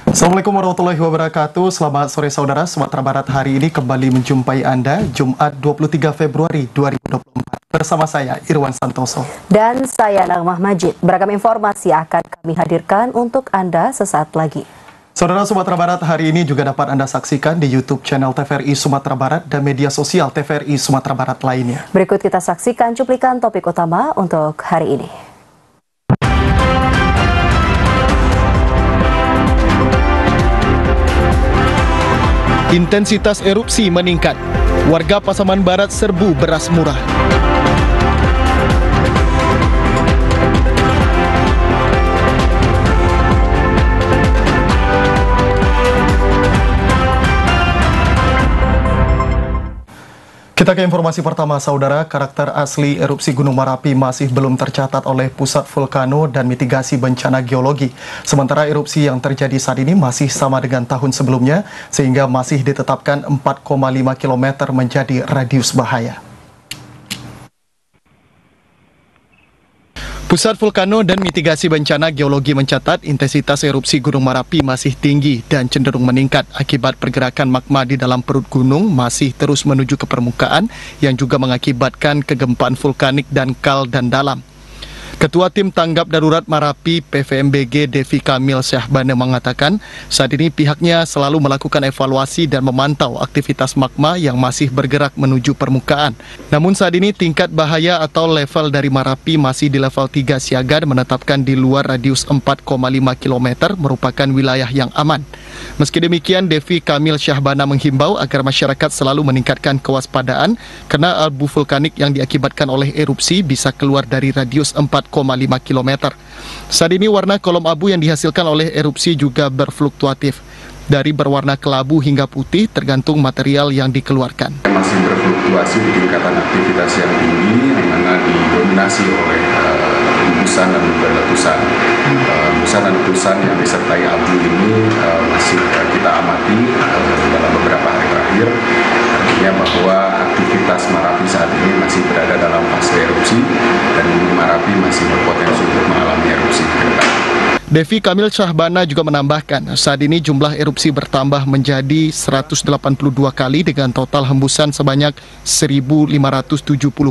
Assalamualaikum warahmatullahi wabarakatuh. Selamat sore saudara. Sumatera Barat hari ini kembali menjumpai Anda Jumat 23 Februari 2024. Bersama saya Irwan Santoso. Dan saya Nagmah Majid. Beragam informasi akan kami hadirkan untuk Anda sesaat lagi. Saudara, Sumatera Barat hari ini juga dapat Anda saksikan di YouTube channel TVRI Sumatera Barat dan media sosial TVRI Sumatera Barat lainnya. Berikut kita saksikan cuplikan topik utama untuk hari ini. Intensitas erupsi meningkat. Warga Pasaman Barat serbu beras murah. Kita ke informasi pertama, saudara. Karakter asli erupsi Gunung Merapi masih belum tercatat oleh Pusat Vulkano dan Mitigasi Bencana Geologi. Sementara erupsi yang terjadi saat ini masih sama dengan tahun sebelumnya, sehingga masih ditetapkan 4,5 km menjadi radius bahaya. Pusat Vulkano dan Mitigasi Bencana Geologi mencatat intensitas erupsi Gunung Merapi masih tinggi dan cenderung meningkat akibat pergerakan magma di dalam perut gunung masih terus menuju ke permukaan yang juga mengakibatkan kegempaan vulkanik dangkal dan dalam. Ketua Tim Tanggap Darurat Merapi PVMBG Devi Kamil Syahbana mengatakan saat ini pihaknya selalu melakukan evaluasi dan memantau aktivitas magma yang masih bergerak menuju permukaan. Namun saat ini tingkat bahaya atau level dari Merapi masih di level 3 siaga dan menetapkan di luar radius 4,5 km merupakan wilayah yang aman. Meski demikian, Devi Kamil Syahbana menghimbau agar masyarakat selalu meningkatkan kewaspadaan karena abu vulkanik yang diakibatkan oleh erupsi bisa keluar dari radius 4,5 km. Saat ini warna kolom abu yang dihasilkan oleh erupsi juga berfluktuatif, dari berwarna kelabu hingga putih tergantung material yang dikeluarkan. Masih berfluktuasi di tingkatan aktivitas yang tinggi, yang mana didominasi oleh hembusan dan juga letusan. Hembusan dan letusan yang disertai abu ini masih kita amati dalam beberapa hari terakhir. Artinya bahwa aktivitas Merapi saat ini masih berada dalam fase erupsi dan Gunung Merapi masih berpotensi untuk mengalami erupsi ke depan. Devi Kamil Syahbana juga menambahkan, saat ini jumlah erupsi bertambah menjadi 182 kali dengan total hembusan sebanyak 1.570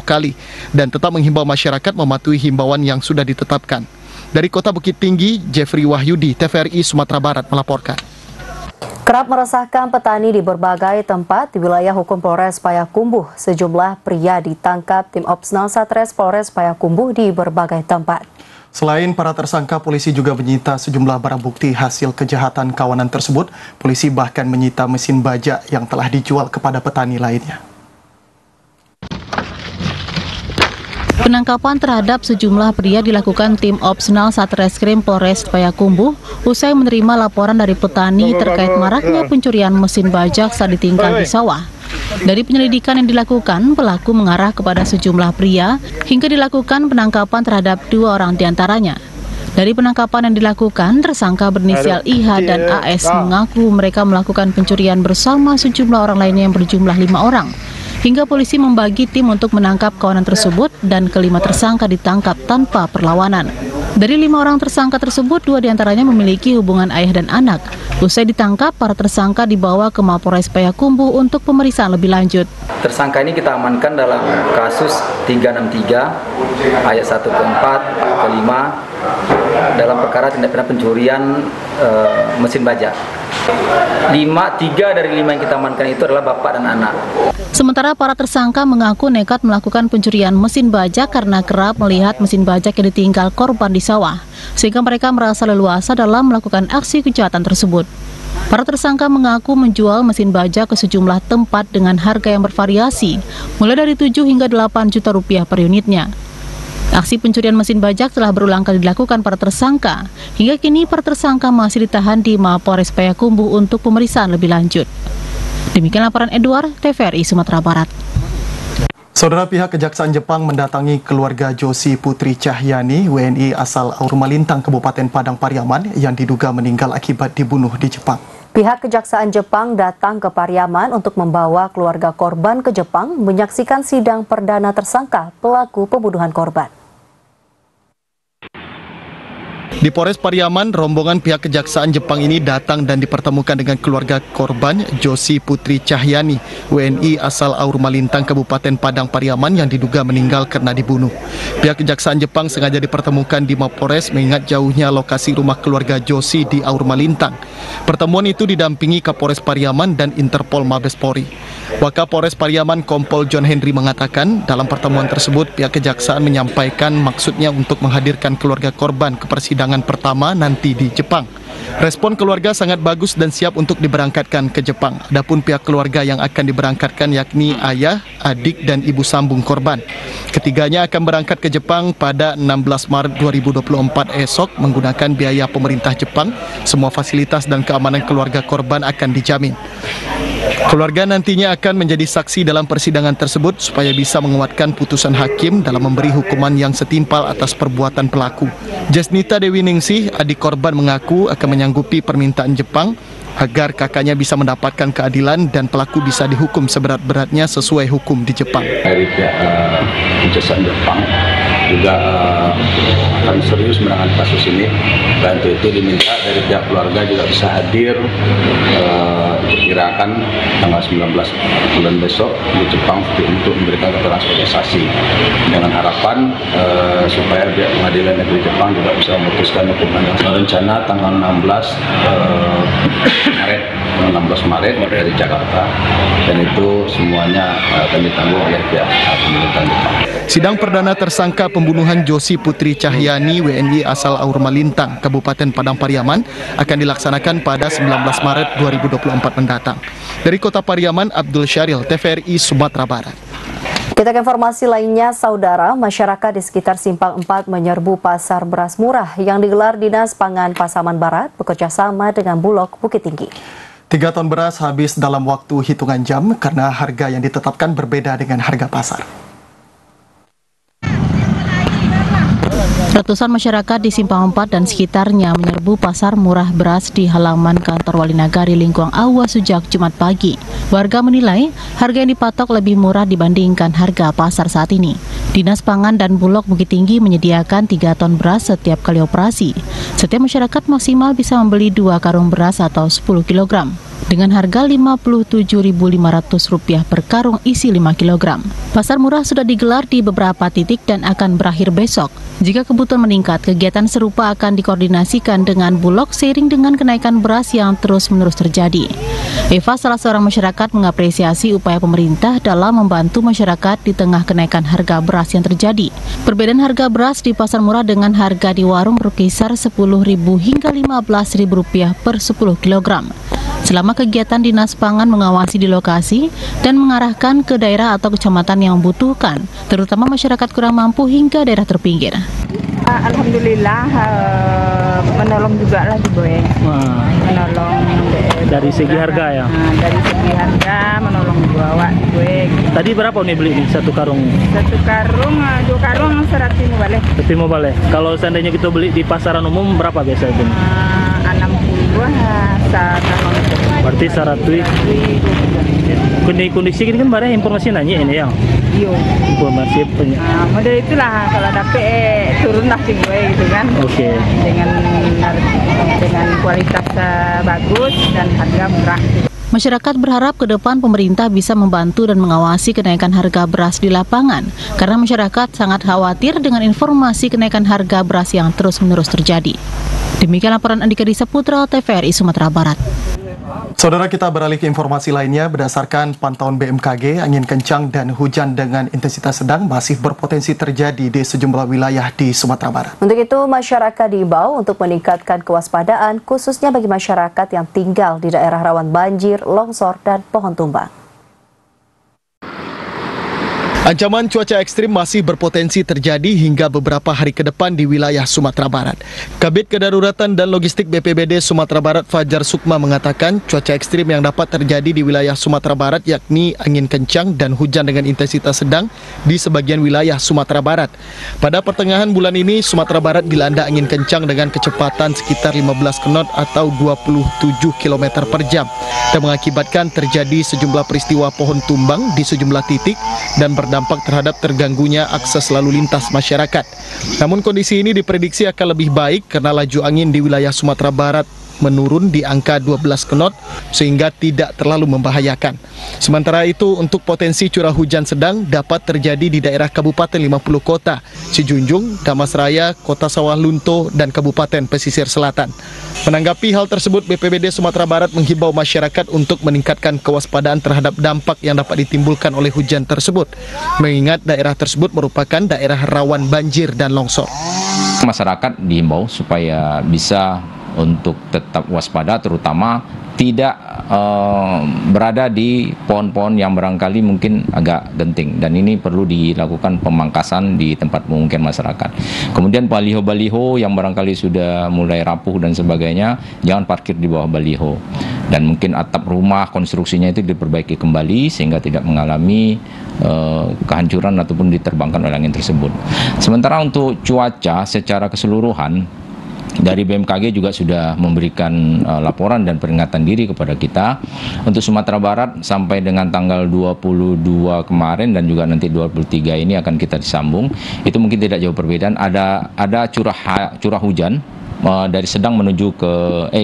kali dan tetap menghimbau masyarakat mematuhi himbauan yang sudah ditetapkan. Dari Kota Bukit Tinggi, Jeffrey Wahyudi, TVRI Sumatera Barat melaporkan. Kerap meresahkan petani di berbagai tempat di wilayah hukum Polres Payakumbuh. Sejumlah pria ditangkap tim Opsnal Satres Polres Payakumbuh di berbagai tempat. Selain para tersangka, polisi juga menyita sejumlah barang bukti hasil kejahatan kawanan tersebut. Polisi bahkan menyita mesin bajak yang telah dijual kepada petani lainnya. Penangkapan terhadap sejumlah pria dilakukan tim Opsnal Satreskrim Polres Payakumbuh usai menerima laporan dari petani terkait maraknya pencurian mesin bajak saat ditinggal di sawah. Dari penyelidikan yang dilakukan, pelaku mengarah kepada sejumlah pria hingga dilakukan penangkapan terhadap 2 orang diantaranya. Dari penangkapan yang dilakukan, tersangka berinisial IH dan AS mengaku mereka melakukan pencurian bersama sejumlah orang lainnya yang berjumlah 5 orang. Hingga polisi membagi tim untuk menangkap kawanan tersebut dan kelima tersangka ditangkap tanpa perlawanan. Dari 5 orang tersangka tersebut, 2 diantaranya memiliki hubungan ayah dan anak. Usai ditangkap, para tersangka dibawa ke Mapolres Payakumbuh untuk pemeriksaan lebih lanjut. Tersangka ini kita amankan dalam kasus 363 ayat 1 ke 4 ke 5 dalam perkara tindak pidana pencurian mesin bajak. 3 dari 5 yang kita amankan itu adalah bapak dan anak. Sementara para tersangka mengaku nekat melakukan pencurian mesin bajak karena kerap melihat mesin bajak yang ditinggal korban di sawah, sehingga mereka merasa leluasa dalam melakukan aksi kejahatan tersebut. Para tersangka mengaku menjual mesin bajak ke sejumlah tempat dengan harga yang bervariasi, mulai dari 7 hingga 8 juta rupiah per unitnya. Aksi pencurian mesin bajak telah berulang kali dilakukan para tersangka. Hingga kini para tersangka masih ditahan di Mapolres Payakumbuh untuk pemeriksaan lebih lanjut. Demikian laporan Edward, TVRI Sumatera Barat. Saudara, pihak Kejaksaan Jepang mendatangi keluarga Josie Putri Cahyani, WNI asal Aur Malintang, Kabupaten Padang Pariaman, yang diduga meninggal akibat dibunuh di Jepang. Pihak Kejaksaan Jepang datang ke Pariaman untuk membawa keluarga korban ke Jepang menyaksikan sidang perdana tersangka pelaku pembunuhan korban. Di Polres Pariaman, rombongan pihak Kejaksaan Jepang ini datang dan dipertemukan dengan keluarga korban Josi Putri Cahyani, WNI asal Aur Malintang, Kabupaten Padang Pariaman yang diduga meninggal karena dibunuh. Pihak Kejaksaan Jepang sengaja dipertemukan di Mapolres mengingat jauhnya lokasi rumah keluarga Josi di Aur Malintang. Pertemuan itu didampingi Kapolres Pariaman dan Interpol Mabes Polri. Wakapolres Pariaman Kompol John Henry mengatakan dalam pertemuan tersebut pihak Kejaksaan menyampaikan maksudnya untuk menghadirkan keluarga korban ke persidangan pertama nanti di Jepang. Respon keluarga sangat bagus dan siap untuk diberangkatkan ke Jepang. Adapun pihak keluarga yang akan diberangkatkan yakni ayah, adik, dan ibu sambung korban. Ketiganya akan berangkat ke Jepang pada 16 Maret 2024 esok menggunakan biaya pemerintah Jepang. Semua fasilitas dan keamanan keluarga korban akan dijamin. Keluarga nantinya akan menjadi saksi dalam persidangan tersebut supaya bisa menguatkan putusan hakim dalam memberi hukuman yang setimpal atas perbuatan pelaku. Jasnita Dewi Ningsih, adik korban, mengaku akan menyanggupi permintaan Jepang agar kakaknya bisa mendapatkan keadilan dan pelaku bisa dihukum seberat-beratnya sesuai hukum di Jepang. Dari pihak Kejaksaan Jepang juga akan serius menangani kasus ini, dan itu diminta dari pihak keluarga juga bisa hadir diperkirakan tanggal 19 bulan besok di Jepang untuk memberikan keterangan sebagai saksi dengan harapan supaya pihak pengadilan negeri Jepang juga bisa memutuskan hukuman yang rencana tanggal 16 Maret dari Jakarta, dan itu semuanya akan ditanggung oleh pihak pemerintahan Jepang. Sidang perdana tersangka pembunuhan Josi Putri Cahyani, WNI asal Aur Malintang, Kabupaten Padang Pariaman akan dilaksanakan pada 19 Maret 2024 mendatang. Dari Kota Pariaman, Abdul Syaril, TVRI Sumatera Barat. Kita ke informasi lainnya, saudara, masyarakat di sekitar Simpang 4 menyerbu pasar beras murah yang digelar Dinas Pangan Pasaman Barat bekerjasama dengan Bulog Bukit Tinggi. 3 ton beras habis dalam waktu hitungan jam karena harga yang ditetapkan berbeda dengan harga pasar. Ratusan masyarakat di Simpang 4 dan sekitarnya menyerbu pasar murah beras di halaman kantor Wali Nagari Lingkuang Awa sejak Jumat pagi. Warga menilai harga yang dipatok lebih murah dibandingkan harga pasar saat ini. Dinas Pangan dan Bulog Bukit Tinggi menyediakan 3 ton beras setiap kali operasi. Setiap masyarakat maksimal bisa membeli 2 karung beras atau 10 kg. Dengan harga Rp57.500 per karung isi 5 kg. Pasar murah sudah digelar di beberapa titik dan akan berakhir besok. Jika kebutuhan meningkat, kegiatan serupa akan dikoordinasikan dengan Bulog seiring dengan kenaikan beras yang terus-menerus terjadi. Eva, salah seorang masyarakat, mengapresiasi upaya pemerintah dalam membantu masyarakat di tengah kenaikan harga beras yang terjadi. Perbedaan harga beras di pasar murah dengan harga di warung berkisar Rp10.000 hingga Rp15.000 per 10 kg. Selama kegiatan Dinas Pangan mengawasi di lokasi dan mengarahkan ke daerah atau kecamatan yang membutuhkan, terutama masyarakat kurang mampu hingga daerah terpinggir. Alhamdulillah menolong juga lah di Boe. Menolong dari segi harga ya. Dari segi harga menolong bawa di Boe. Tadi berapa nih beli nih satu karung? Satu karung, 2 karung 100 balik. 100 balik. Kalau seandainya kita beli di pasaran umum berapa biasa itu? 60 sekarang. Berarti 100. Kondisi ini kan barang informasi nanya ini ya. Iya. Informasi punya. Model itulah kalau dapet turun lah tinggal gitu kan. Oke. Dengan kualitas bagus dan harga murah. Masyarakat berharap ke depan pemerintah bisa membantu dan mengawasi kenaikan harga beras di lapangan, karena masyarakat sangat khawatir dengan informasi kenaikan harga beras yang terus-menerus terjadi. Demikian laporan Andika Disa Putra, TVRI Sumatera Barat. Saudara, kita beralih ke informasi lainnya. Berdasarkan pantauan BMKG, angin kencang dan hujan dengan intensitas sedang masih berpotensi terjadi di sejumlah wilayah di Sumatera Barat. Untuk itu, masyarakat diimbau untuk meningkatkan kewaspadaan, khususnya bagi masyarakat yang tinggal di daerah rawan banjir, longsor, dan pohon tumbang. Ancaman cuaca ekstrim masih berpotensi terjadi hingga beberapa hari ke depan di wilayah Sumatera Barat. Kabid Kedaruratan dan Logistik BPBD Sumatera Barat Fajar Sukma mengatakan cuaca ekstrim yang dapat terjadi di wilayah Sumatera Barat yakni angin kencang dan hujan dengan intensitas sedang di sebagian wilayah Sumatera Barat. Pada pertengahan bulan ini, Sumatera Barat dilanda angin kencang dengan kecepatan sekitar 15 knot atau 27 km per jam dan mengakibatkan terjadi sejumlah peristiwa pohon tumbang di sejumlah titik dan berdampak berdampak terhadap terganggunya akses lalu lintas masyarakat. Namun kondisi ini diprediksi akan lebih baik karena laju angin di wilayah Sumatera Barat menurun di angka 12 knot sehingga tidak terlalu membahayakan. Sementara itu, untuk potensi curah hujan sedang dapat terjadi di daerah Kabupaten 50 Kota, Sijunjung, Damasraya, Kota Sawah Lunto, dan Kabupaten Pesisir Selatan. Menanggapi hal tersebut, BPBD Sumatera Barat menghimbau masyarakat untuk meningkatkan kewaspadaan terhadap dampak yang dapat ditimbulkan oleh hujan tersebut, mengingat daerah tersebut merupakan daerah rawan banjir dan longsor. Masyarakat dihimbau supaya bisa untuk tetap waspada, terutama tidak berada di pohon-pohon yang barangkali mungkin agak genting, dan ini perlu dilakukan pemangkasan di tempat pemukiman masyarakat. Kemudian baliho-baliho yang barangkali sudah mulai rapuh dan sebagainya, jangan parkir di bawah baliho, dan mungkin atap rumah konstruksinya itu diperbaiki kembali sehingga tidak mengalami kehancuran ataupun diterbangkan oleh angin tersebut. Sementara untuk cuaca secara keseluruhan, dari BMKG juga sudah memberikan laporan dan peringatan diri kepada kita. Untuk Sumatera Barat sampai dengan tanggal 22 kemarin dan juga nanti 23 ini akan kita disambung. Itu mungkin tidak jauh perbedaan. Ada curah hujan dari sedang menuju ke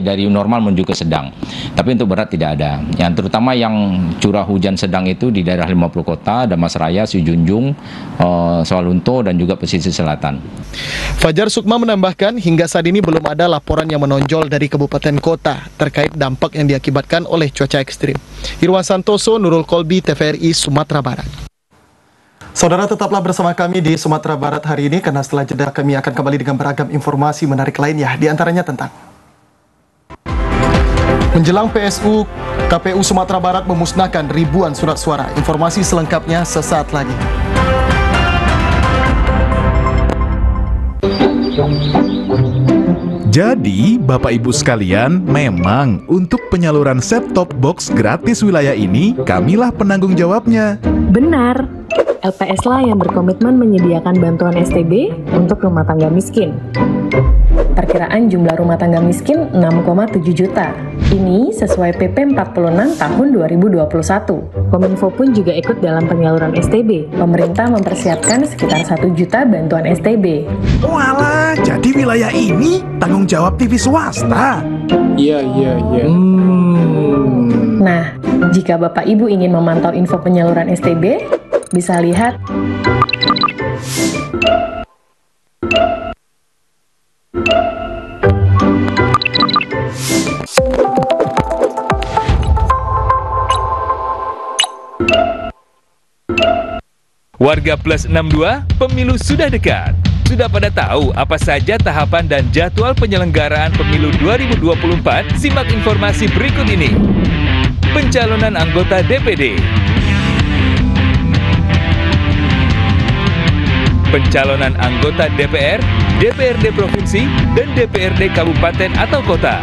dari normal menuju ke sedang. Tapi untuk berat tidak ada. Yang terutama yang curah hujan sedang itu di daerah 50 Kota, Damasraya, Sijunjung, Sawah Lunto, dan juga Pesisir Selatan. Fajar Sukma menambahkan, hingga saat ini belum ada laporan yang menonjol dari kabupaten kota terkait dampak yang diakibatkan oleh cuaca ekstrim. Irwan Santoso, Nurul Kolbi, TVRI, Sumatera Barat. Saudara, tetaplah bersama kami di Sumatera Barat hari ini, karena setelah jeda kami akan kembali dengan beragam informasi menarik lainnya, di antaranya tentang menjelang PSU, KPU Sumatera Barat memusnahkan ribuan surat suara. Informasi selengkapnya sesaat lagi. Jadi, Bapak Ibu sekalian, memang untuk penyaluran set-top box gratis wilayah ini, kamilah penanggung jawabnya. Benar, LPS lah yang berkomitmen menyediakan bantuan STB untuk rumah tangga miskin. Perkiraan jumlah rumah tangga miskin 6,7 juta. Ini sesuai PP 46 tahun 2021. Kominfo pun juga ikut dalam penyaluran STB. Pemerintah mempersiapkan sekitar 1 juta bantuan STB. Walah, jadi wilayah ini tanggung jawab TV swasta? Iya. Nah, jika Bapak Ibu ingin memantau info penyaluran STB, bisa lihat Warga Plus 62, pemilu sudah dekat. Sudah pada tahu apa saja tahapan dan jadwal penyelenggaraan pemilu 2024? Simak informasi berikut ini. Pencalonan anggota DPD, pencalonan anggota DPR, DPRD Provinsi, dan DPRD Kabupaten atau Kota,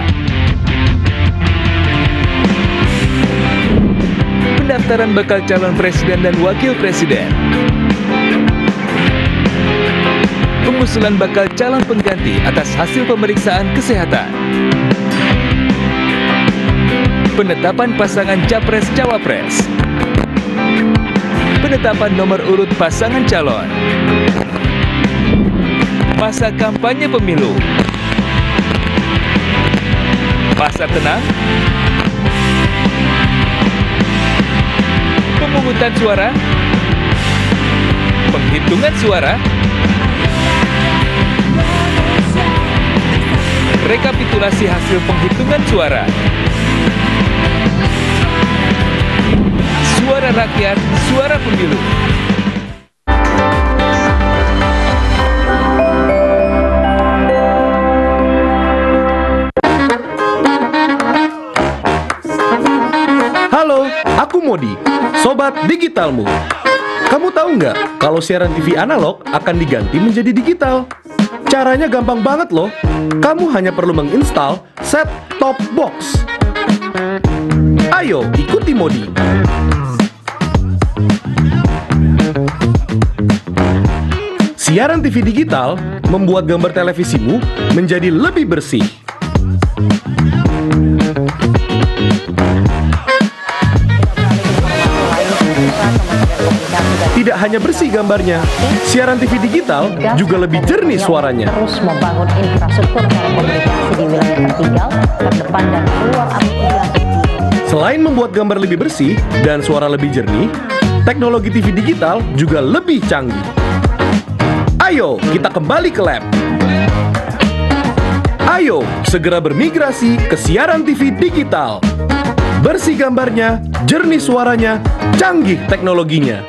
pendaftaran bakal calon presiden dan wakil presiden, pengusulan bakal calon pengganti atas hasil pemeriksaan kesehatan, penetapan pasangan Capres-Cawapres, penetapan nomor urut pasangan calon, masa kampanye pemilu, pasar tenang, pemungutan suara, penghitungan suara, rekapitulasi hasil penghitungan suara, suara rakyat, suara pemilu. Halo, aku Modi, sobat digitalmu. Kamu tahu nggak kalau siaran TV analog akan diganti menjadi digital? Caranya gampang banget loh. Kamu hanya perlu menginstal set-top box. Ayo, ikuti Modi. Siaran TV digital membuat gambar televisimu menjadi lebih bersih. Tidak hanya bersih gambarnya, siaran TV digital juga lebih jernih suaranya. Terus membangun infrastruktur telekomunikasi di wilayah tertinggal, terdepan dan keluar aplikasi. Selain membuat gambar lebih bersih dan suara lebih jernih, teknologi TV digital juga lebih canggih. Ayo kita kembali ke lab. Ayo segera bermigrasi ke siaran TV digital. Bersih gambarnya, jernih suaranya, canggih teknologinya.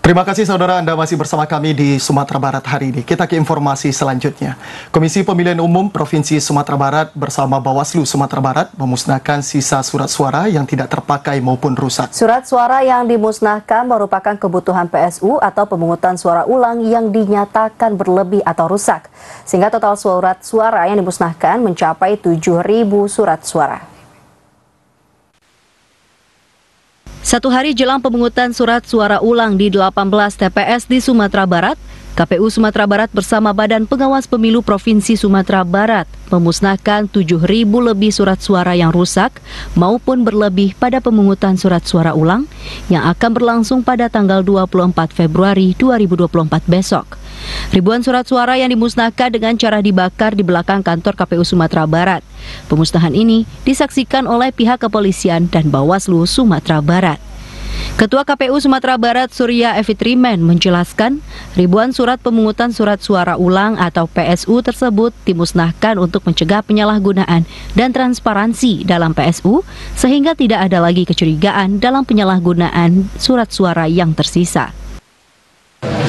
Terima kasih saudara, Anda masih bersama kami di Sumatera Barat hari ini. Kita ke informasi selanjutnya. Komisi Pemilihan Umum Provinsi Sumatera Barat bersama Bawaslu Sumatera Barat memusnahkan sisa surat suara yang tidak terpakai maupun rusak. Surat suara yang dimusnahkan merupakan kebutuhan PSU atau pemungutan suara ulang yang dinyatakan berlebih atau rusak. Sehingga total surat suara yang dimusnahkan mencapai 7.000 surat suara. Satu hari jelang pemungutan surat suara ulang di 18 TPS di Sumatera Barat, KPU Sumatera Barat bersama Badan Pengawas Pemilu Provinsi Sumatera Barat memusnahkan 7.000 lebih surat suara yang rusak maupun berlebih pada pemungutan surat suara ulang yang akan berlangsung pada tanggal 24 Februari 2024 besok. Ribuan surat suara yang dimusnahkan dengan cara dibakar di belakang kantor KPU Sumatera Barat. Pemusnahan ini disaksikan oleh pihak kepolisian dan Bawaslu Sumatera Barat. Ketua KPU Sumatera Barat Surya Evitriman menjelaskan, ribuan surat pemungutan surat suara ulang atau PSU tersebut dimusnahkan untuk mencegah penyalahgunaan dan transparansi dalam PSU sehingga tidak ada lagi kecurigaan dalam penyalahgunaan surat suara yang tersisa.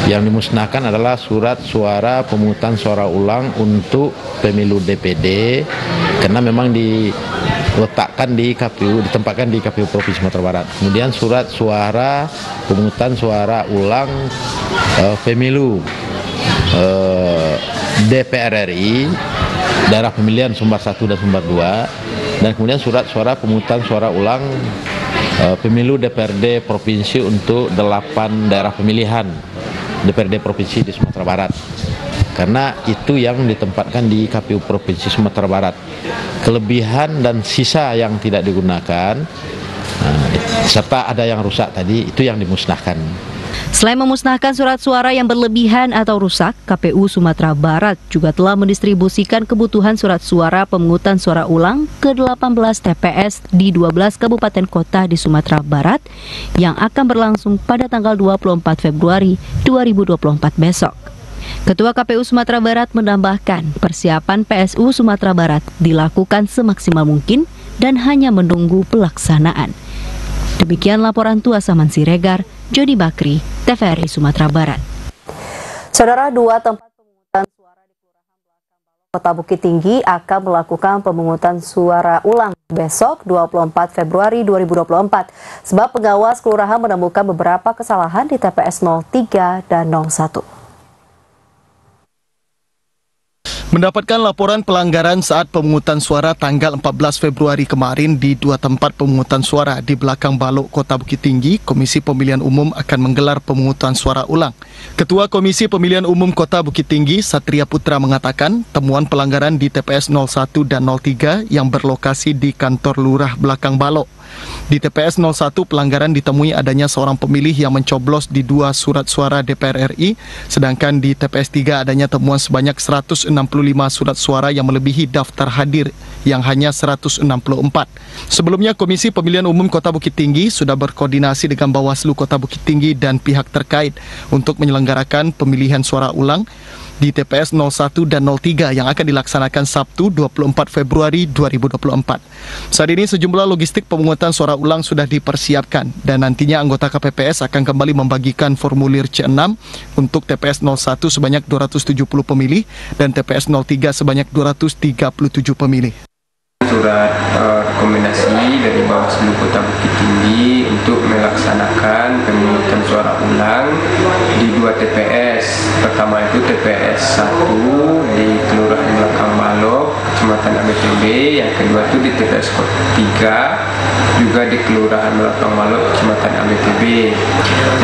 Yang dimusnahkan adalah surat suara pemungutan suara ulang untuk pemilu DPD karena memang diletakkan di KPU, ditempatkan di KPU Provinsi Sumatera Barat. Kemudian surat suara pemungutan suara ulang pemilu DPR RI daerah pemilihan Sumbar 1 dan Sumbar 2, dan kemudian surat suara pemungutan suara ulang pemilu DPRD Provinsi untuk 8 daerah pemilihan DPRD Provinsi di Sumatera Barat, karena itu yang ditempatkan di KPU Provinsi Sumatera Barat. Kelebihan dan sisa yang tidak digunakan serta ada yang rusak tadi, itu yang dimusnahkan. Selain memusnahkan surat suara yang berlebihan atau rusak, KPU Sumatera Barat juga telah mendistribusikan kebutuhan surat suara pemungutan suara ulang ke 18 TPS di 12 kabupaten kota di Sumatera Barat yang akan berlangsung pada tanggal 24 Februari 2024 besok. Ketua KPU Sumatera Barat menambahkan persiapan PSU Sumatera Barat dilakukan semaksimal mungkin dan hanya menunggu pelaksanaan. Demikian laporan Tuasaman Siregar, Jody Bakri, TVRI Sumatera Barat. Saudara, 2 tempat pemungutan suara di Kelurahan Belakang Balok, Kota Bukit Tinggi akan melakukan pemungutan suara ulang besok 24 Februari 2024 sebab pengawas kelurahan menemukan beberapa kesalahan di TPS 03 dan 01. Mendapatkan laporan pelanggaran saat pemungutan suara tanggal 14 Februari kemarin di 2 tempat pemungutan suara di Belakang Balok, Kota Bukit Tinggi, Komisi Pemilihan Umum akan menggelar pemungutan suara ulang. Ketua Komisi Pemilihan Umum Kota Bukit Tinggi, Satria Putra mengatakan temuan pelanggaran di TPS 01 dan 03 yang berlokasi di kantor Lurah Belakang Balok. Di TPS 01 pelanggaran ditemui adanya seorang pemilih yang mencoblos di 2 surat suara DPR RI, sedangkan di TPS 3 adanya temuan sebanyak 165 surat suara yang melebihi daftar hadir yang hanya 164. Sebelumnya Komisi Pemilihan Umum Kota Bukit Tinggi sudah berkoordinasi dengan Bawaslu Kota Bukit Tinggi dan pihak terkait untuk menyelenggarakan pemilihan suara ulang di TPS 01 dan 03 yang akan dilaksanakan Sabtu 24 Februari 2024. Saat ini sejumlah logistik pemungutan suara ulang sudah dipersiapkan dan nantinya anggota KPPS akan kembali membagikan formulir C6 untuk TPS 01 sebanyak 270 pemilih dan TPS 03 sebanyak 237 pemilih. Surat rekomendasi dari Bawaslu Kota Bukit Tinggi untuk melaksanakan pemungutan suara ulang di 2 TPS. Pertama itu TPS 1 di Kelurahan Belakang Balok, Kecamatan ABTB. Yang kedua itu di TPS 3 juga di Kelurahan Belakang Balok, Kecamatan ABTB.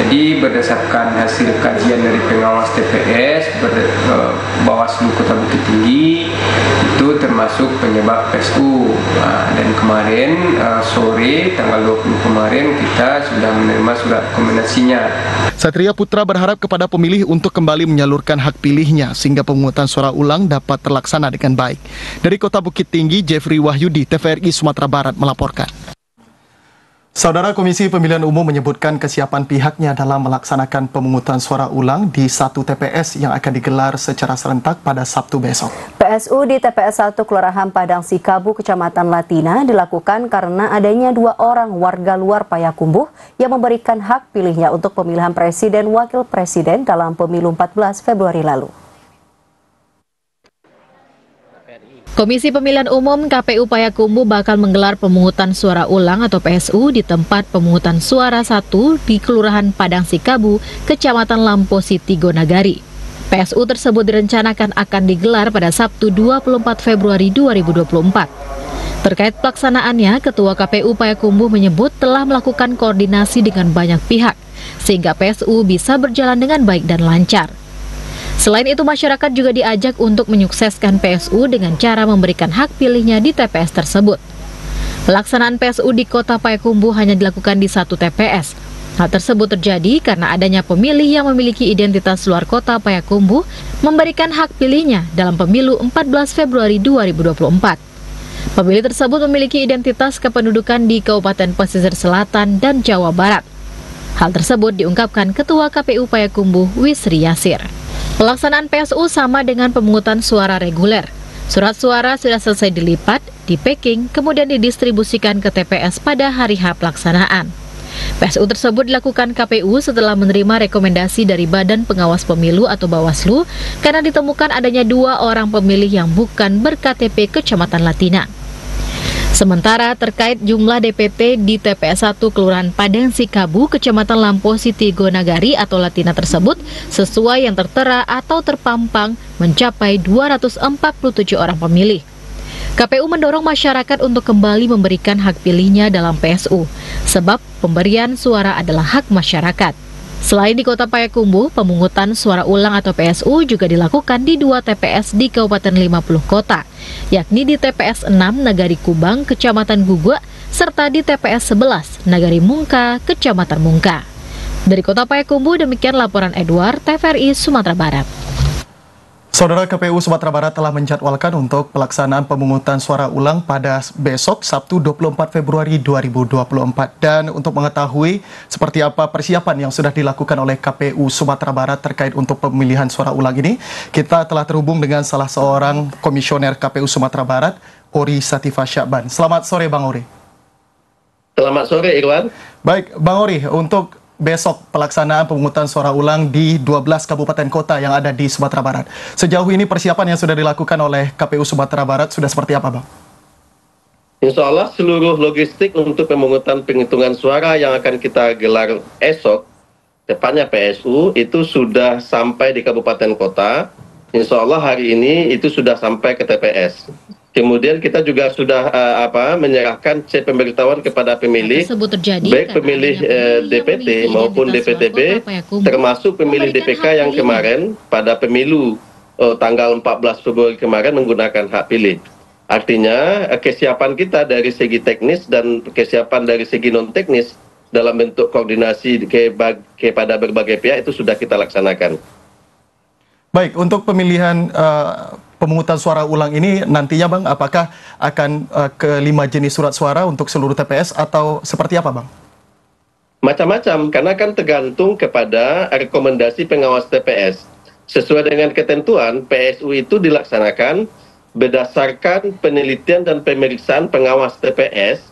Jadi berdasarkan hasil kajian dari pengawas TPS Bawaslu Kota Bukit Tinggi itu termasuk penyebab PSU. Dan kemarin sore tanggal 20 kemarin kita sudah menerima surat rekomendasinya. Satria Putra berharap kepada pemilih untuk kembali menyalurkan hak pilihnya sehingga pemungutan suara ulang dapat terlaksana dengan baik. Dari Kota Bukit Tinggi, Jeffrey Wahyudi, TVRI Sumatera Barat melaporkan. Saudara, Komisi Pemilihan Umum menyebutkan kesiapan pihaknya dalam melaksanakan pemungutan suara ulang di 1 TPS yang akan digelar secara serentak pada Sabtu besok. PSU di TPS 1 Kelurahan Padang Sikabu, Kecamatan Latina dilakukan karena adanya 2 orang warga luar Payakumbuh yang memberikan hak pilihnya untuk pemilihan presiden wakil presiden dalam pemilu 14 Februari lalu. Komisi Pemilihan Umum KPU Payakumbuh bakal menggelar pemungutan suara ulang atau PSU di tempat pemungutan suara 1 di Kelurahan Padang Sikabu, Kecamatan Lampo Siti Gonagari. PSU tersebut direncanakan akan digelar pada Sabtu 24 Februari 2024. Terkait pelaksanaannya, Ketua KPU Payakumbuh menyebut telah melakukan koordinasi dengan banyak pihak, sehingga PSU bisa berjalan dengan baik dan lancar. Selain itu, masyarakat juga diajak untuk menyukseskan PSU dengan cara memberikan hak pilihnya di TPS tersebut. Pelaksanaan PSU di Kota Payakumbuh hanya dilakukan di 1 TPS. Hal tersebut terjadi karena adanya pemilih yang memiliki identitas luar Kota Payakumbuh memberikan hak pilihnya dalam pemilu 14 Februari 2024. Pemilih tersebut memiliki identitas kependudukan di Kabupaten Pesisir Selatan dan Jawa Barat. Hal tersebut diungkapkan Ketua KPU Payakumbuh, Wisri Yasir. Pelaksanaan PSU sama dengan pemungutan suara reguler. Surat suara sudah selesai dilipat, di-packing, kemudian didistribusikan ke TPS pada hari H pelaksanaan. PSU tersebut dilakukan KPU setelah menerima rekomendasi dari Badan Pengawas Pemilu atau Bawaslu karena ditemukan adanya 2 orang pemilih yang bukan ber-KTP Kecamatan Latina. Sementara terkait jumlah DPT di TPS 1 Kelurahan Padang Sikabu, Kecamatan Lampo Siti Gonagari atau Latina tersebut sesuai yang tertera atau terpampang mencapai 247 orang pemilih. KPU mendorong masyarakat untuk kembali memberikan hak pilihnya dalam PSU, sebab pemberian suara adalah hak masyarakat. Selain di Kota Payakumbuh, pemungutan suara ulang atau PSU juga dilakukan di 2 TPS di Kabupaten 50 Kota, yakni di TPS 6 Nagari Kubang, Kecamatan Gugua, serta di TPS 11 Nagari Mungka, Kecamatan Mungka. Dari Kota Payakumbuh, demikian laporan Edward, TVRI Sumatera Barat. Saudara, KPU Sumatera Barat telah menjadwalkan untuk pelaksanaan pemungutan suara ulang pada besok Sabtu 24 Februari 2024. Dan untuk mengetahui seperti apa persiapan yang sudah dilakukan oleh KPU Sumatera Barat terkait untuk pemilihan suara ulang ini, kita telah terhubung dengan salah seorang komisioner KPU Sumatera Barat, Ori Satifah Syakban. Selamat sore Bang Ori. Selamat sore Irwan. Baik Bang Ori, untuk besok pelaksanaan pemungutan suara ulang di 12 kabupaten kota yang ada di Sumatera Barat. Sejauh ini persiapan yang sudah dilakukan oleh KPU Sumatera Barat sudah seperti apa, Bang? Insya Allah seluruh logistik untuk pemungutan penghitungan suara yang akan kita gelar esok, tepatnya PSU, itu sudah sampai di kabupaten kota. Insya Allah hari ini itu sudah sampai ke TPS. Kemudian kita juga sudah menyerahkan C pemberitahuan kepada pemilih, baik pemilih DPT maupun DPTB, termasuk pemilih DPK yang kemarin pada pemilu tanggal 14 Februari kemarin menggunakan hak pilih. Artinya kesiapan kita dari segi teknis dan kesiapan dari segi non teknis dalam bentuk koordinasi kepada berbagai pihak itu sudah kita laksanakan. Baik, untuk pemilihan pemungutan suara ulang ini nantinya Bang, apakah akan ke 5 jenis surat suara untuk seluruh TPS atau seperti apa Bang? Macam-macam, karena kan tergantung kepada rekomendasi pengawas TPS. Sesuai dengan ketentuan, PSU itu dilaksanakan berdasarkan penelitian dan pemeriksaan pengawas TPS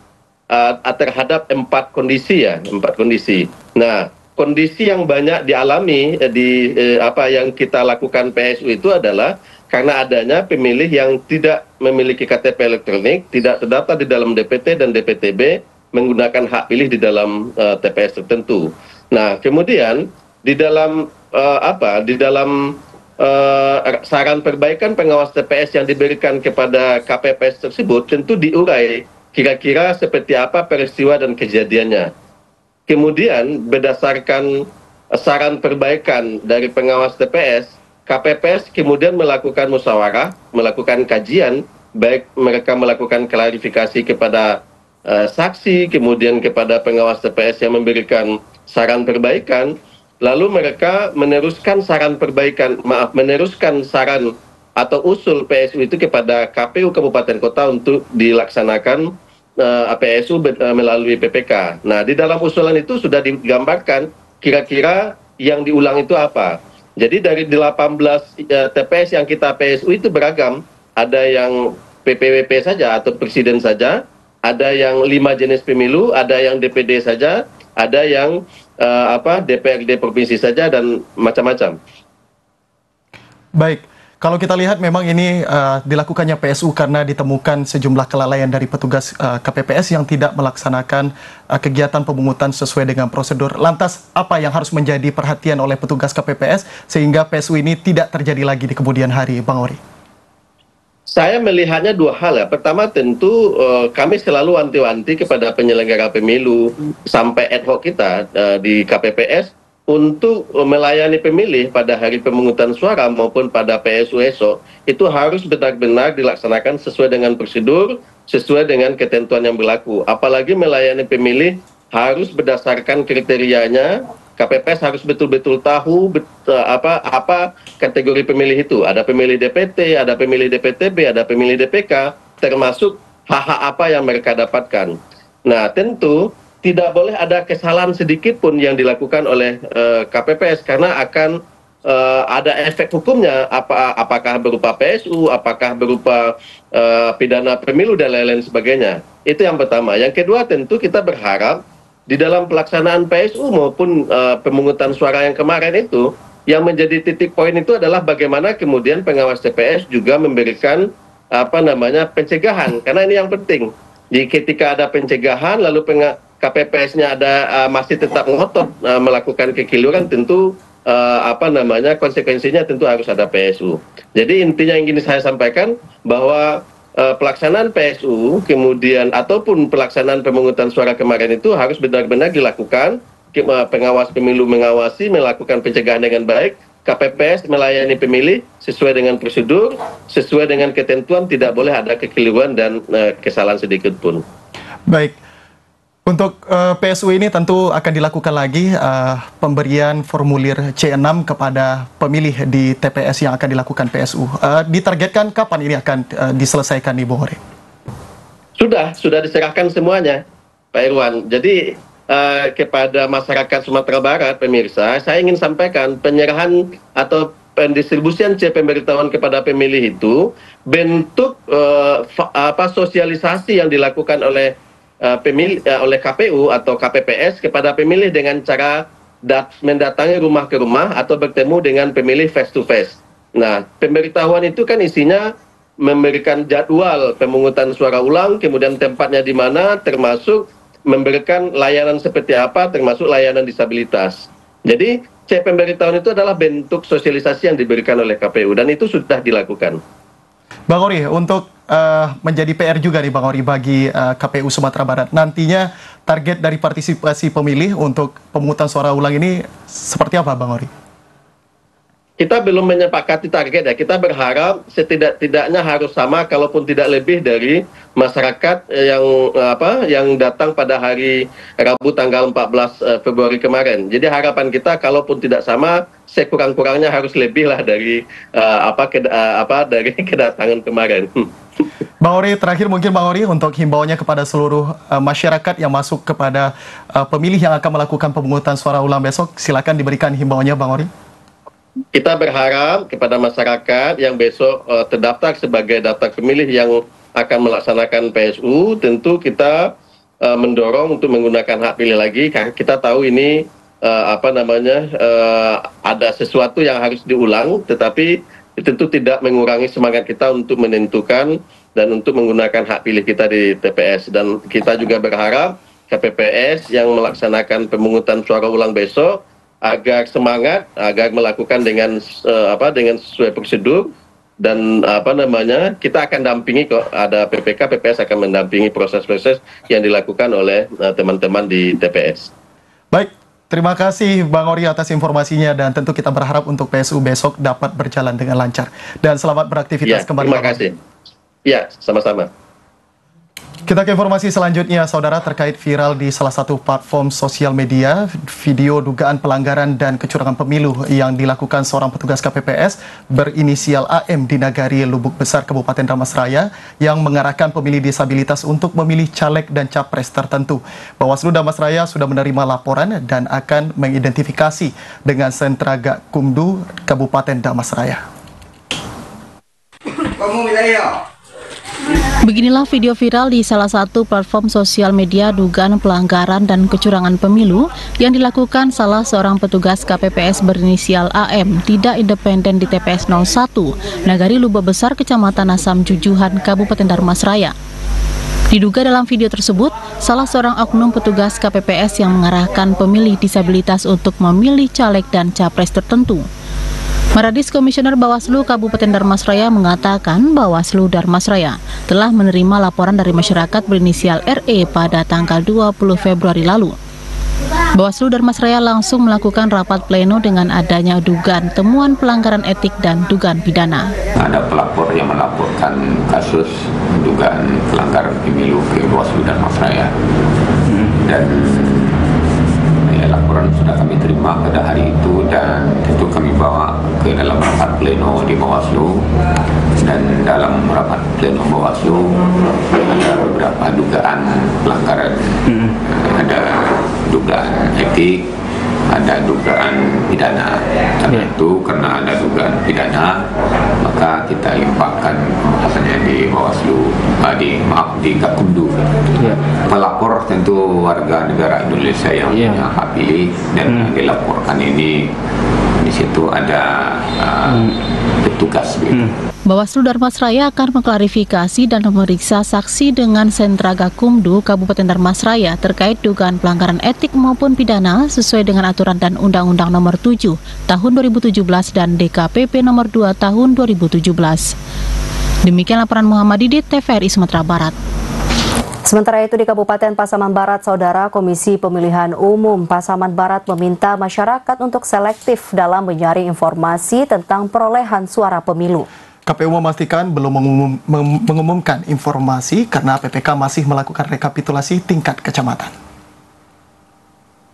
terhadap 4 kondisi ya, 4 kondisi. Nah, kondisi yang banyak dialami di apa yang kita lakukan PSU itu adalah karena adanya pemilih yang tidak memiliki KTP elektronik, tidak terdaftar di dalam DPT dan DPTB, menggunakan hak pilih di dalam TPS tertentu. Nah, kemudian di dalam saran perbaikan pengawas TPS yang diberikan kepada KPPS tersebut tentu diurai kira-kira seperti apa peristiwa dan kejadiannya. Kemudian berdasarkan saran perbaikan dari pengawas TPS, KPPS kemudian melakukan musyawarah, melakukan kajian, baik mereka melakukan klarifikasi kepada saksi, kemudian kepada pengawas TPS yang memberikan saran perbaikan, lalu mereka meneruskan saran atau usul PSU itu kepada KPU Kabupaten Kota untuk dilaksanakan PSU melalui PPK. Nah, di dalam usulan itu sudah digambarkan kira-kira yang diulang itu apa. Jadi dari 18 TPS yang kita PSU itu beragam, ada yang PPWP saja atau presiden saja, ada yang 5 jenis pemilu, ada yang DPD saja, ada yang DPRD provinsi saja, dan macam-macam. Baik, kalau kita lihat memang ini dilakukannya PSU karena ditemukan sejumlah kelalaian dari petugas KPPS yang tidak melaksanakan kegiatan pemungutan sesuai dengan prosedur. Lantas, apa yang harus menjadi perhatian oleh petugas KPPS sehingga PSU ini tidak terjadi lagi di kemudian hari, Bang Ori? Saya melihatnya dua hal ya. Pertama tentu kami selalu wanti-wanti kepada penyelenggara pemilu sampai ad hoc kita di KPPS untuk melayani pemilih pada hari pemungutan suara maupun pada PSU esok itu harus benar-benar dilaksanakan sesuai dengan prosedur, sesuai dengan ketentuan yang berlaku. Apalagi melayani pemilih harus berdasarkan kriterianya. KPPS harus betul-betul tahu apa kategori pemilih itu. Ada pemilih DPT, ada pemilih DPTB, ada pemilih DPK, termasuk hak-hak apa yang mereka dapatkan. Nah, tentu tidak boleh ada kesalahan sedikit pun yang dilakukan oleh KPPS karena akan ada efek hukumnya, apakah berupa PSU, apakah berupa pidana pemilu dan lain-lain sebagainya. Itu yang pertama. Yang kedua tentu kita berharap di dalam pelaksanaan PSU maupun pemungutan suara yang kemarin itu, yang menjadi titik poin itu adalah bagaimana kemudian pengawas TPS juga memberikan pencegahan, karena ini yang penting. Jadi ketika ada pencegahan lalu KPPS-nya masih tetap ngotot melakukan kekeliruan, tentu konsekuensinya tentu harus ada PSU. Jadi intinya yang ingin saya sampaikan bahwa pelaksanaan PSU kemudian ataupun pelaksanaan pemungutan suara kemarin itu harus benar-benar dilakukan, pengawas pemilu mengawasi, melakukan pencegahan dengan baik, KPPS melayani pemilih sesuai dengan prosedur, sesuai dengan ketentuan, tidak boleh ada kekeliruan dan kesalahan sedikit pun. Baik. Untuk PSU ini tentu akan dilakukan lagi pemberian formulir C6 kepada pemilih di TPS yang akan dilakukan PSU. Ditargetkan kapan ini akan diselesaikan nih, Bung Ori? Sudah diserahkan semuanya, Pak Irwan. Jadi kepada masyarakat Sumatera Barat, pemirsa, saya ingin sampaikan penyerahan atau pendistribusian C pemberitahuan kepada pemilih itu bentuk sosialisasi yang dilakukan oleh oleh KPU atau KPPS kepada pemilih dengan cara mendatangi rumah ke rumah atau bertemu dengan pemilih face to face. Nah, pemberitahuan itu kan isinya memberikan jadwal pemungutan suara ulang, kemudian tempatnya di mana, termasuk memberikan layanan seperti apa, termasuk layanan disabilitas. Jadi, C pemberitahuan itu adalah bentuk sosialisasi yang diberikan oleh KPU dan itu sudah dilakukan. Bang Ori, untuk menjadi PR juga nih Bang Ori bagi KPU Sumatera Barat, nantinya target dari partisipasi pemilih untuk pemungutan suara ulang ini seperti apa, Bang Ori? Kita belum menyepakati target ya. Kita berharap setidak-tidaknya harus sama, kalaupun tidak lebih dari masyarakat yang datang pada hari Rabu tanggal 14 Februari kemarin. Jadi harapan kita kalaupun tidak sama, sekurang-kurangnya harus lebih lah dari dari kedatangan kemarin. Bang Ori, terakhir mungkin Bang Ori untuk himbauannya kepada seluruh masyarakat yang masuk kepada pemilih yang akan melakukan pemungutan suara ulang besok, silakan diberikan himbauannya, Bang Ori. Kita berharap kepada masyarakat yang besok terdaftar sebagai daftar pemilih yang akan melaksanakan PSU, tentu kita mendorong untuk menggunakan hak pilih lagi, karena kita tahu ini ada sesuatu yang harus diulang, tetapi tentu tidak mengurangi semangat kita untuk menentukan dan untuk menggunakan hak pilih kita di TPS. Dan kita juga berharap KPPS yang melaksanakan pemungutan suara ulang besok agar semangat, agar melakukan dengan sesuai prosedur. Dan kita akan dampingi, kok ada PPK, PPS akan mendampingi proses-proses yang dilakukan oleh teman-teman di TPS. Baik, terima kasih Bang Ori atas informasinya, dan tentu kita berharap untuk PSU besok dapat berjalan dengan lancar. Dan selamat beraktivitas kembali. Terima kasih. Ya, sama-sama. Kita ke informasi selanjutnya, saudara, terkait viral di salah satu platform sosial media, video dugaan pelanggaran dan kecurangan pemilu yang dilakukan seorang petugas KPPS berinisial AM di Nagari Lubuk Besar, Kabupaten Damasraya, yang mengarahkan pemilih disabilitas untuk memilih caleg dan capres tertentu. Bawaslu Damasraya sudah menerima laporan dan akan mengidentifikasi dengan sentra Gakumdu Kabupaten Damasraya. Beginilah video viral di salah satu platform sosial media dugaan pelanggaran dan kecurangan pemilu yang dilakukan salah seorang petugas KPPS berinisial AM tidak independen di TPS 01 Nagari Lubuk Besar, Kecamatan Asam Jujuhan, Kabupaten Damasraya. Diduga dalam video tersebut, salah seorang oknum petugas KPPS yang mengarahkan pemilih disabilitas untuk memilih caleg dan capres tertentu. Maradis Komisioner Bawaslu Kabupaten Damasraya mengatakan Bawaslu Damasraya telah menerima laporan dari masyarakat berinisial RE pada tanggal 20 Februari lalu. Bawaslu Damasraya langsung melakukan rapat pleno dengan adanya dugaan temuan pelanggaran etik dan dugaan pidana. Ada pelapor yang melaporkan kasus dugaan pelanggaran pemilu ke Bawaslu Damasraya, dan laporan sudah kami terima pada hari itu, dan tentu kami bawa ke dalam rapat pleno di Bawaslu. Dan dalam rapat pleno Bawaslu ada beberapa dugaan pelanggaran, ada dugaan etik, ada dugaan pidana. Karena itu, karena ada dugaan pidana, maka kita limpahkan pembahasannya di Bawaslu, di Gakumdu. Pelapor tentu warga negara Indonesia yang punya hak pilih, dan dilaporkan ini di situ ada petugas. Bawaslu Damasraya akan mengklarifikasi dan memeriksa saksi dengan sentra Gakumdu Kabupaten Damasraya terkait dugaan pelanggaran etik maupun pidana sesuai dengan aturan dan Undang-Undang Nomor 7 Tahun 2017 dan DKPP Nomor 2 Tahun 2017. Demikian laporan Muhammad Didit, TVRI Sumatera Barat. Sementara itu di Kabupaten Pasaman Barat, Saudara, Komisi Pemilihan Umum Pasaman Barat meminta masyarakat untuk selektif dalam menyaring informasi tentang perolehan suara pemilu. KPU memastikan belum mengumumkan informasi karena PPK masih melakukan rekapitulasi tingkat kecamatan.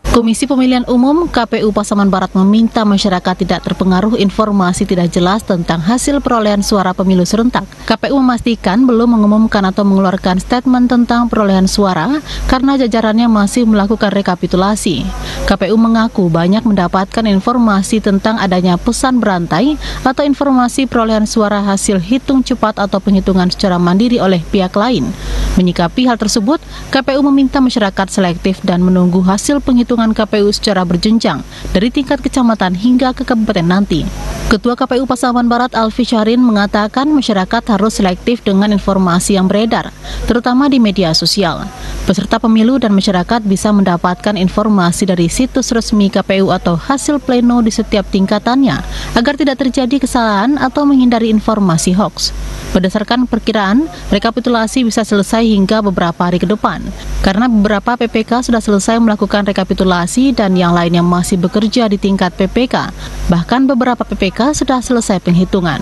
Komisi Pemilihan Umum KPU Pasaman Barat meminta masyarakat tidak terpengaruh informasi tidak jelas tentang hasil perolehan suara pemilu serentak. KPU memastikan belum mengumumkan atau mengeluarkan statement tentang perolehan suara karena jajarannya masih melakukan rekapitulasi. KPU mengaku banyak mendapatkan informasi tentang adanya pesan berantai atau informasi perolehan suara hasil hitung cepat atau penghitungan secara mandiri oleh pihak lain. Menyikapi hal tersebut, KPU meminta masyarakat selektif dan menunggu hasil penghitungan KPU secara berjenjang dari tingkat kecamatan hingga ke kabupaten nanti. Ketua KPU Pasaman Barat Alfi Syahrin mengatakan masyarakat harus selektif dengan informasi yang beredar, terutama di media sosial. Peserta pemilu dan masyarakat bisa mendapatkan informasi dari situs resmi KPU atau hasil pleno di setiap tingkatannya agar tidak terjadi kesalahan atau menghindari informasi hoax. Berdasarkan perkiraan, rekapitulasi bisa selesai hingga beberapa hari ke depan, karena beberapa PPK sudah selesai melakukan rekapitulasi dan yang lainnya masih bekerja di tingkat PPK. Bahkan beberapa PPK sudah selesai penghitungan.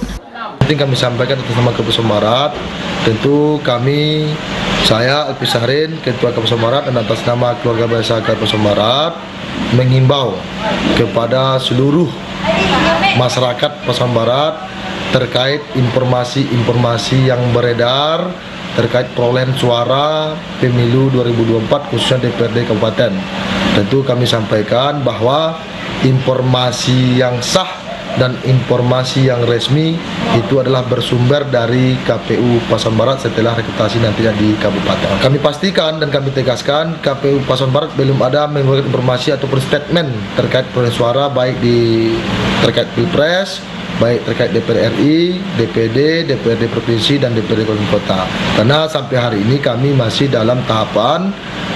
Penting kami sampaikan atas nama KPU Pasaman Barat, tentu kami, saya Alfi Syahrin, Ketua KPU Pasaman Barat, dan atas nama keluarga besar KPU Pasaman Barat mengimbau kepada seluruh masyarakat Pasaman Barat terkait informasi-informasi yang beredar terkait perolehan suara pemilu 2024 khususnya DPRD Kabupaten. Tentu kami sampaikan bahwa informasi yang sah dan informasi yang resmi itu adalah bersumber dari KPU Pasaman Barat setelah rekapitulasi nantinya di kabupaten. Kami pastikan dan kami tegaskan KPU Pasaman Barat belum ada mengeluarkan informasi ataupun statement terkait perolehan suara baik di terkait Pilpres baik terkait DPR RI, DPD, DPRD Provinsi, dan DPRD Kabupaten Kota. Karena sampai hari ini kami masih dalam tahapan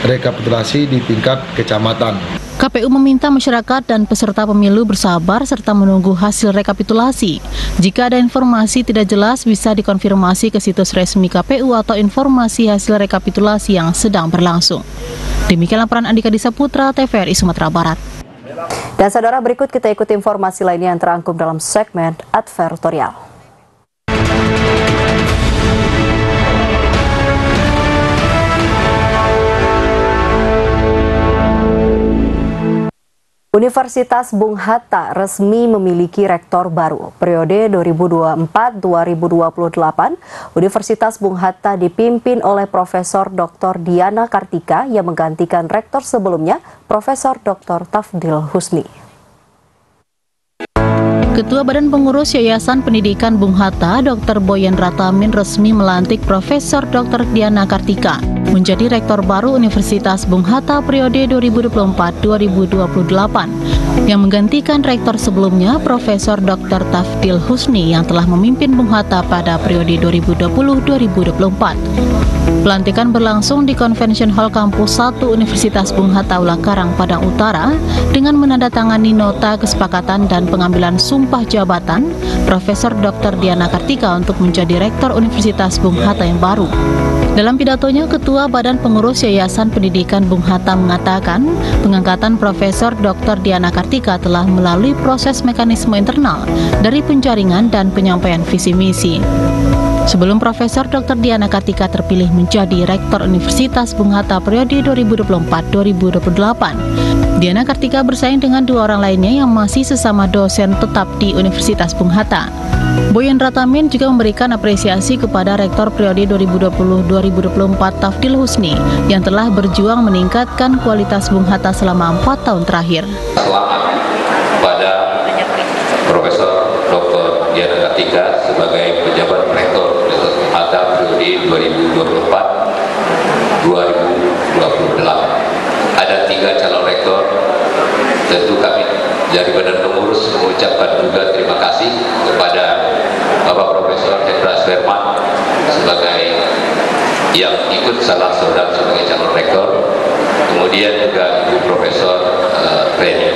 rekapitulasi di tingkat kecamatan. KPU meminta masyarakat dan peserta pemilu bersabar serta menunggu hasil rekapitulasi. Jika ada informasi tidak jelas, bisa dikonfirmasi ke situs resmi KPU atau informasi hasil rekapitulasi yang sedang berlangsung. Demikian laporan Andika Disaputra, TVRI Sumatera Barat. Dan saudara, berikut kita ikuti informasi lainnya yang terangkum dalam segmen advertorial. Universitas Bung Hatta resmi memiliki rektor baru. Periode 2024-2028, Universitas Bung Hatta dipimpin oleh Profesor Dr. Diana Kartika yang menggantikan rektor sebelumnya, Profesor Dr. Tafdil Husni. Ketua Badan Pengurus Yayasan Pendidikan Bung Hatta, Dr. Boyen Ratamin resmi melantik Profesor Dr. Diana Kartika menjadi rektor baru Universitas Bung Hatta periode 2024-2028 yang menggantikan rektor sebelumnya, Profesor Dr. Tafdil Husni yang telah memimpin Bung Hatta pada periode 2020-2024. Pelantikan berlangsung di Convention Hall Kampus 1 Universitas Bung Hatta Ulakarang, Padang Utara dengan menandatangani nota kesepakatan dan pengambilan sumpah jabatan Profesor Dr. Diana Kartika untuk menjadi rektor Universitas Bung Hatta yang baru. Dalam pidatonya, Ketua Badan Pengurus Yayasan Pendidikan Bung Hatta mengatakan pengangkatan Profesor Dr. Diana Kartika telah melalui proses mekanisme internal dari penjaringan dan penyampaian visi misi. Sebelum Profesor Dr. Diana Kartika terpilih menjadi Rektor Universitas Bung Hatta periode 2024-2028, Diana Kartika bersaing dengan dua orang lainnya yang masih sesama dosen tetap di Universitas Bung Hatta. Boyen Ratamin juga memberikan apresiasi kepada Rektor periode 2020-2024 Tafdil Husni yang telah berjuang meningkatkan kualitas Bung Hatta selama 4 tahun terakhir. Selamat pada Profesor Dr. Diana Kartika sebagai pejabat Rektor Universitas Bung Hatta periode 2024-2028. Ada 3 calon rektor. Tentu kami dari Badan Pengurus mengucapkan juga terima kasih kepada Bapak Profesor Hendra Sverman sebagai yang ikut salah seorang sebagai calon rektor, kemudian juga Ibu Profesor Reni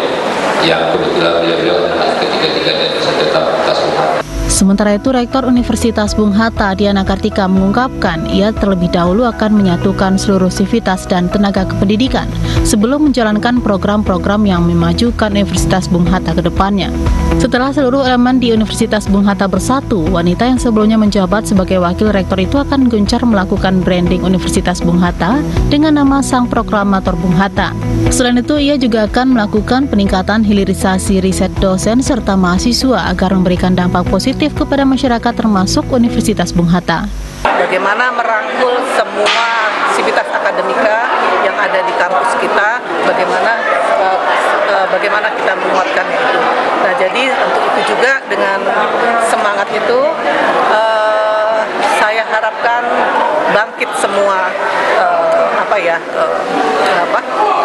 yang kebetulan beliau adalah ketiga-tiganya bisa tetap Tasbuhan. Sementara itu, Rektor Universitas Bung Hatta Diana Kartika mengungkapkan ia terlebih dahulu akan menyatukan seluruh sivitas dan tenaga kependidikan sebelum menjalankan program-program yang memajukan Universitas Bung Hatta ke depannya. Setelah seluruh elemen di Universitas Bung Hatta bersatu, wanita yang sebelumnya menjabat sebagai wakil rektor itu akan gencar melakukan branding Universitas Bung Hatta dengan nama Sang Proklamator Bung Hatta. Selain itu, ia juga akan melakukan peningkatan hilirisasi riset dosen serta mahasiswa agar memberikan dampak positif kepada masyarakat termasuk Universitas Bung Hatta. Bagaimana merangkul semua sivitas akademika yang ada di kampus kita, bagaimana kita menguatkan itu. Nah, jadi untuk itu juga dengan semangat itu saya harapkan bangkit semua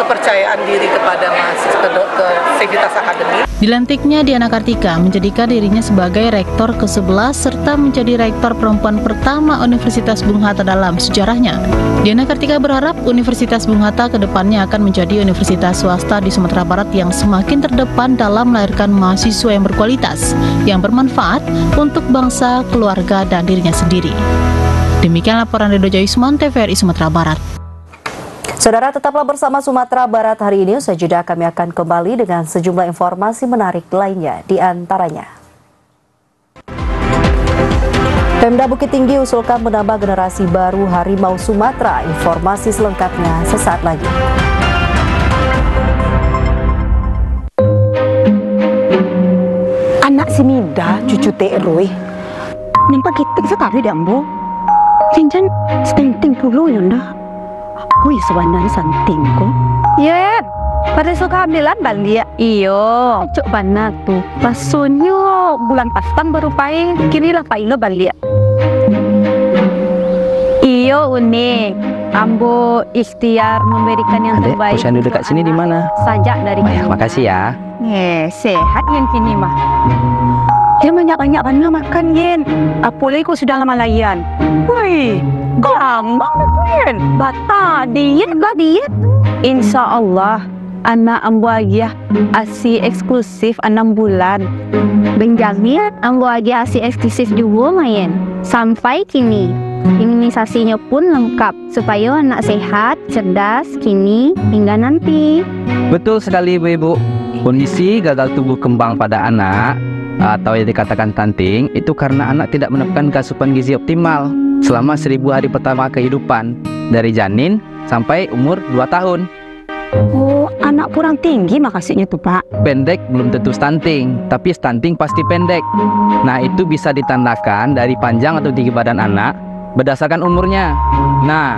kepercayaan diri kepada mahasiswa ke sivitas akademik. Dilantiknya Diana Kartika menjadikan dirinya sebagai rektor ke-11 serta menjadi rektor perempuan pertama Universitas Bung Hatta dalam sejarahnya. Diana Kartika berharap Universitas Bung Hatta ke depannya akan menjadi universitas swasta di Sumatera Barat yang semakin terdepan dalam melahirkan mahasiswa yang berkualitas, yang bermanfaat untuk bangsa, keluarga, dan dirinya sendiri. Demikian laporan Redo Joisman, TVRI Sumatera Barat. Saudara, tetaplah bersama Sumatera Barat hari ini. Usai jeda kami akan kembali dengan sejumlah informasi menarik lainnya, di antaranya. Pemda Bukit Tinggi usulkan menambah generasi baru harimau Sumatera. Informasi selengkapnya sesaat lagi. Anak si Mida, cucu Teh Roy, nampak gitu sekali dah, Bu. Cincin penting dulu ya, dah. Wih, sebenarnya santing kok. Yep, pada suka ambilan balik. Iyo, cok banget tuh. Pasunyo bulan pasang baru paling, kirilah paling lo balik. Iyo unik, ambo ikhtiar memberikan yang terbaik. Posyandu dekat sini di mana? Sajak dari makasih ya. Sehat yang kini mah. Dia banyak-banyak makan, Yen. Apalagi kau sudah lama layan. Woi, gampang tu, Yen. Bata, diet lah diet. InsyaAllah, anak ambu agiah asi eksklusif 6 bulan. Benjamin, ambu agiah asi eksklusif juga, Mayen. Sampai kini, imunisasinya pun lengkap supaya anak sehat, cerdas, kini hingga nanti. Betul sekali Ibu-Ibu. Kondisi gagal tumbuh kembang pada anak atau yang dikatakan stunting itu karena anak tidak mendapatkan asupan gizi optimal selama 1000 hari pertama kehidupan dari janin sampai umur 2 tahun. Oh, anak kurang tinggi makasihnya tuh Pak. Pendek belum tentu stunting, tapi stunting pasti pendek. Nah, itu bisa ditandakan dari panjang atau tinggi badan anak berdasarkan umurnya. Nah,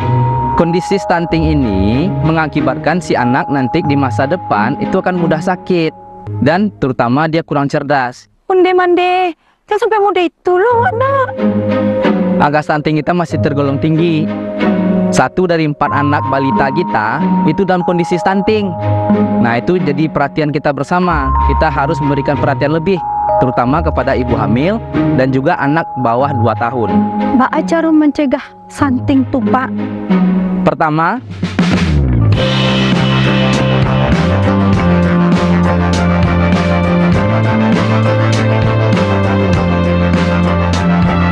kondisi stunting ini mengakibatkan si anak nanti di masa depan itu akan mudah sakit dan terutama dia kurang cerdas. Mande, jangan sampai muda itu loh anak. Angka stunting kita masih tergolong tinggi. 1 dari 4 anak balita kita itu dalam kondisi stunting. Nah, itu jadi perhatian kita bersama. Kita harus memberikan perhatian lebih, terutama kepada ibu hamil dan juga anak bawah 2 tahun. Mbak cara mencegah stunting tuh Pak. Pertama,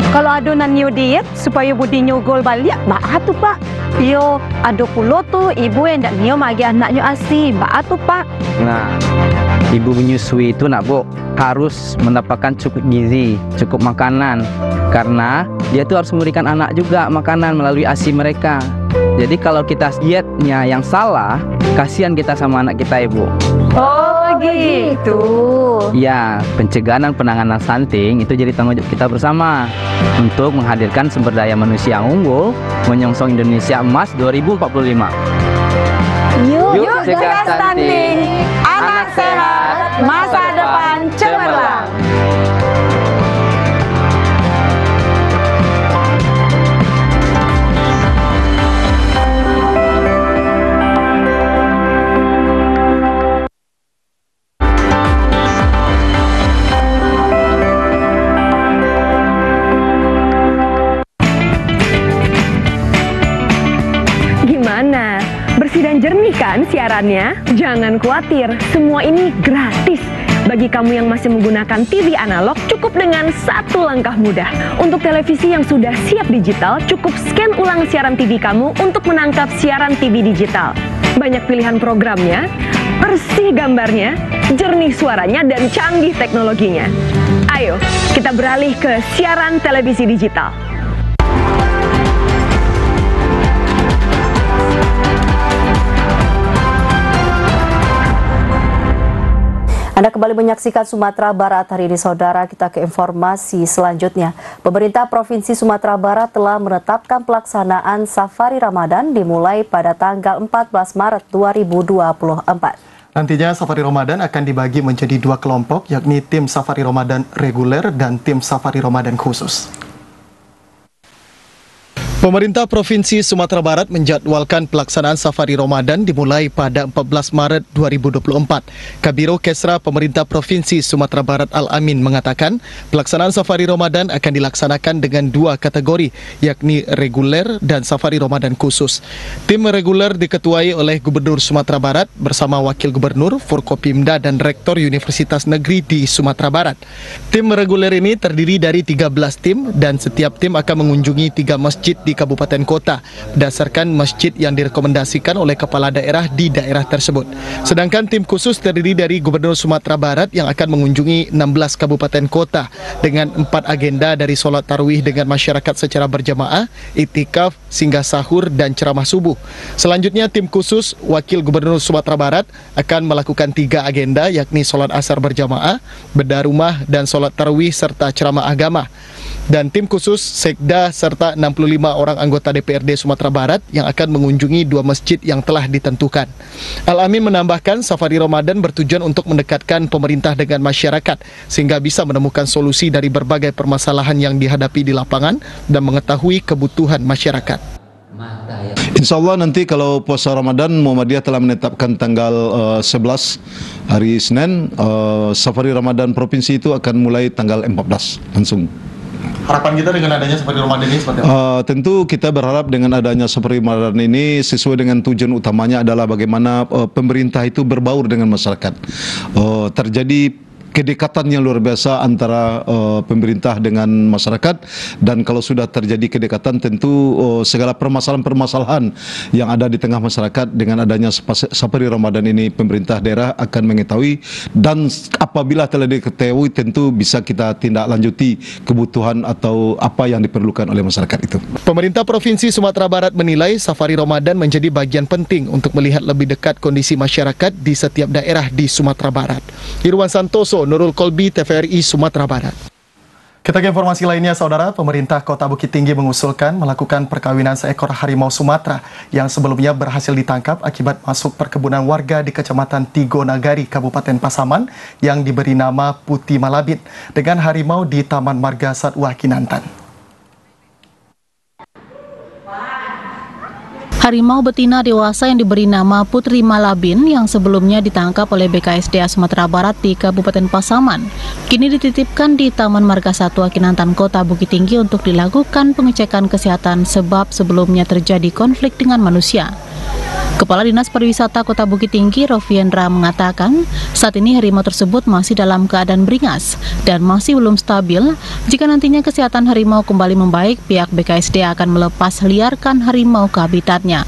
kalau adonan new diet supaya budi nyogol balik, mbak tuh Pak. Yo, ada pula tuh ibu yang ndak nio magi anaknya asi, mbak tuh Pak. Nah, ibu menyusui itu nak Bu harus mendapatkan cukup gizi, cukup makanan, karena dia tuh harus memberikan anak juga makanan melalui ASI mereka. Jadi kalau kita dietnya yang salah, kasihan kita sama anak kita Ibu. Oh gitu. Ya, pencegahan dan penanganan stunting itu jadi tanggung jawab kita bersama untuk menghadirkan sumber daya manusia yang unggul menyongsong Indonesia Emas 2045. Yuk cegah stunting, anak sehat, masa depan cemerlang. Gimana? Bersih dan jernih kan siarannya? Jangan khawatir, semua ini gratis. Bagi kamu yang masih menggunakan TV analog, cukup dengan 1 langkah mudah. Untuk televisi yang sudah siap digital, cukup scan ulang siaran TV kamu untuk menangkap siaran TV digital. Banyak pilihan programnya, bersih gambarnya, jernih suaranya, dan canggih teknologinya. Ayo, kita beralih ke siaran televisi digital. Anda kembali menyaksikan Sumatera Barat hari ini, saudara. Kita ke informasi selanjutnya. Pemerintah Provinsi Sumatera Barat telah menetapkan pelaksanaan Safari Ramadan dimulai pada tanggal 14 Maret 2024. Nantinya Safari Ramadan akan dibagi menjadi 2 kelompok, yakni tim Safari Ramadan reguler dan tim Safari Ramadan khusus. Pemerintah Provinsi Sumatera Barat menjadwalkan pelaksanaan Safari Ramadan dimulai pada 14 Maret 2024. Kabiro Kesra Pemerintah Provinsi Sumatera Barat Al-Amin mengatakan pelaksanaan Safari Ramadan akan dilaksanakan dengan 2 kategori, yakni reguler dan Safari Ramadan khusus. Tim reguler diketuai oleh Gubernur Sumatera Barat bersama Wakil Gubernur, Forkopimda dan Rektor Universitas Negeri di Sumatera Barat. Tim reguler ini terdiri dari 13 tim dan setiap tim akan mengunjungi 3 masjid di kabupaten kota berdasarkan masjid yang direkomendasikan oleh kepala daerah di daerah tersebut. Sedangkan tim khusus terdiri dari Gubernur Sumatera Barat yang akan mengunjungi 16 kabupaten kota dengan 4 agenda dari sholat tarawih dengan masyarakat secara berjamaah, iktikaf, singgah sahur dan ceramah subuh. Selanjutnya tim khusus Wakil Gubernur Sumatera Barat akan melakukan 3 agenda, yakni sholat asar berjamaah, bedah rumah dan sholat tarawih serta ceramah agama. Dan tim khusus Sekda serta 65 orang anggota DPRD Sumatera Barat yang akan mengunjungi 2 masjid yang telah ditentukan. Al-Amin menambahkan Safari Ramadan bertujuan untuk mendekatkan pemerintah dengan masyarakat sehingga bisa menemukan solusi dari berbagai permasalahan yang dihadapi di lapangan dan mengetahui kebutuhan masyarakat. Insya Allah nanti kalau puasa Ramadan, Muhammadiyah telah menetapkan tanggal 11 hari Senin, safari Ramadan provinsi itu akan mulai tanggal 14 langsung. Harapan kita dengan adanya safari Ramadan ini seperti apa? Tentu kita berharap dengan adanya safari Ramadan ini sesuai dengan tujuan utamanya adalah bagaimana pemerintah itu berbaur dengan masyarakat. Terjadi kedekatan yang luar biasa antara pemerintah dengan masyarakat, dan kalau sudah terjadi kedekatan tentu segala permasalahan-permasalahan yang ada di tengah masyarakat dengan adanya safari Ramadan ini pemerintah daerah akan mengetahui, dan apabila telah diketahui tentu bisa kita tindak lanjuti kebutuhan atau apa yang diperlukan oleh masyarakat itu. Pemerintah Provinsi Sumatera Barat menilai safari Ramadan menjadi bagian penting untuk melihat lebih dekat kondisi masyarakat di setiap daerah di Sumatera Barat. Irwan Santoso, Nurul Kolbi, TVRI Sumatera Barat. Kita ke informasi lainnya, Saudara. Pemerintah Kota Bukit Tinggi mengusulkan melakukan perkawinan seekor harimau Sumatera yang sebelumnya berhasil ditangkap akibat masuk perkebunan warga di Kecamatan Tigo Nagari, Kabupaten Pasaman yang diberi nama Putih Malabit dengan harimau di Taman Marga Satwa Kinantan. Harimau betina dewasa yang diberi nama Putri Malabin yang sebelumnya ditangkap oleh BKSDA Sumatera Barat di Kabupaten Pasaman, kini dititipkan di Taman Marga Satwa Kinantan Kota Bukit Tinggi untuk dilakukan pengecekan kesehatan sebab sebelumnya terjadi konflik dengan manusia. Kepala Dinas Pariwisata Kota Bukit Tinggi, Rofiendra, mengatakan saat ini harimau tersebut masih dalam keadaan beringas dan masih belum stabil. Jika nantinya kesehatan harimau kembali membaik, pihak BKSDA akan melepas liarkan harimau ke habitatnya.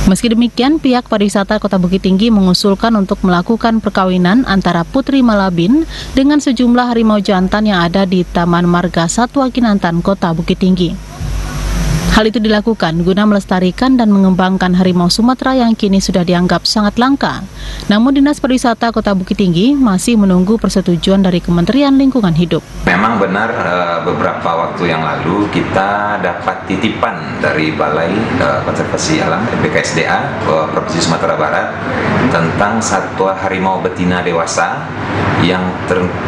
Meski demikian, pihak pariwisata Kota Bukit Tinggi mengusulkan untuk melakukan perkawinan antara Putri Malabin dengan sejumlah harimau jantan yang ada di Taman Marga Satwa Kinantan Kota Bukit Tinggi. Hal itu dilakukan guna melestarikan dan mengembangkan harimau Sumatera yang kini sudah dianggap sangat langka. Namun Dinas Pariwisata Kota Bukit Tinggi masih menunggu persetujuan dari Kementerian Lingkungan Hidup. Memang benar beberapa waktu yang lalu kita dapat titipan dari Balai Konservasi Alam BKSDA Provinsi Sumatera Barat tentang satwa harimau betina dewasa yang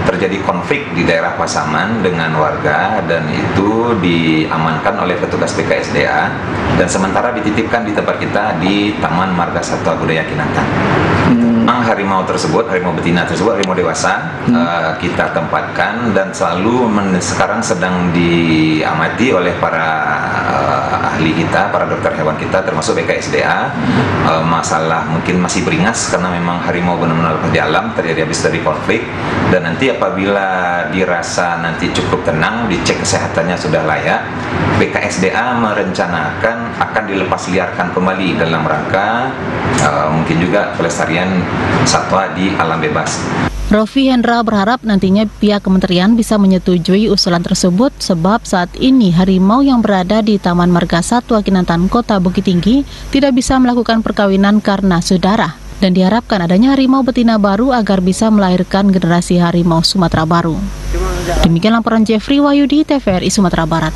terjadi konflik di daerah Pasaman dengan warga, dan itu diamankan oleh petugas BKSDA dan sementara dititipkan di tempat kita di Taman Marga Satwa Budaya Kinantan. Memang harimau tersebut, harimau betina tersebut, harimau dewasa kita tempatkan dan selalu sekarang sedang diamati oleh para ahli kita, para dokter hewan kita termasuk BKSDA. Masalah mungkin masih beringas karena memang harimau benar-benar di alam terjadi habis dari konflik, dan nanti apabila dirasa nanti cukup tenang, dicek kesehatannya sudah layak, BKSDA merencanakan akan dilepas liarkan kembali dalam rangka mungkin juga pelestarian satwa di alam bebas. Rofi Hendra berharap nantinya pihak kementerian bisa menyetujui usulan tersebut sebab saat ini harimau yang berada di Taman Marga Satwa Kinantan Kota Bukit Tinggi tidak bisa melakukan perkawinan karena saudara, dan diharapkan adanya harimau betina baru agar bisa melahirkan generasi harimau Sumatera baru. Demikian laporan Jeffrey Wahyudi, TVRI Sumatera Barat.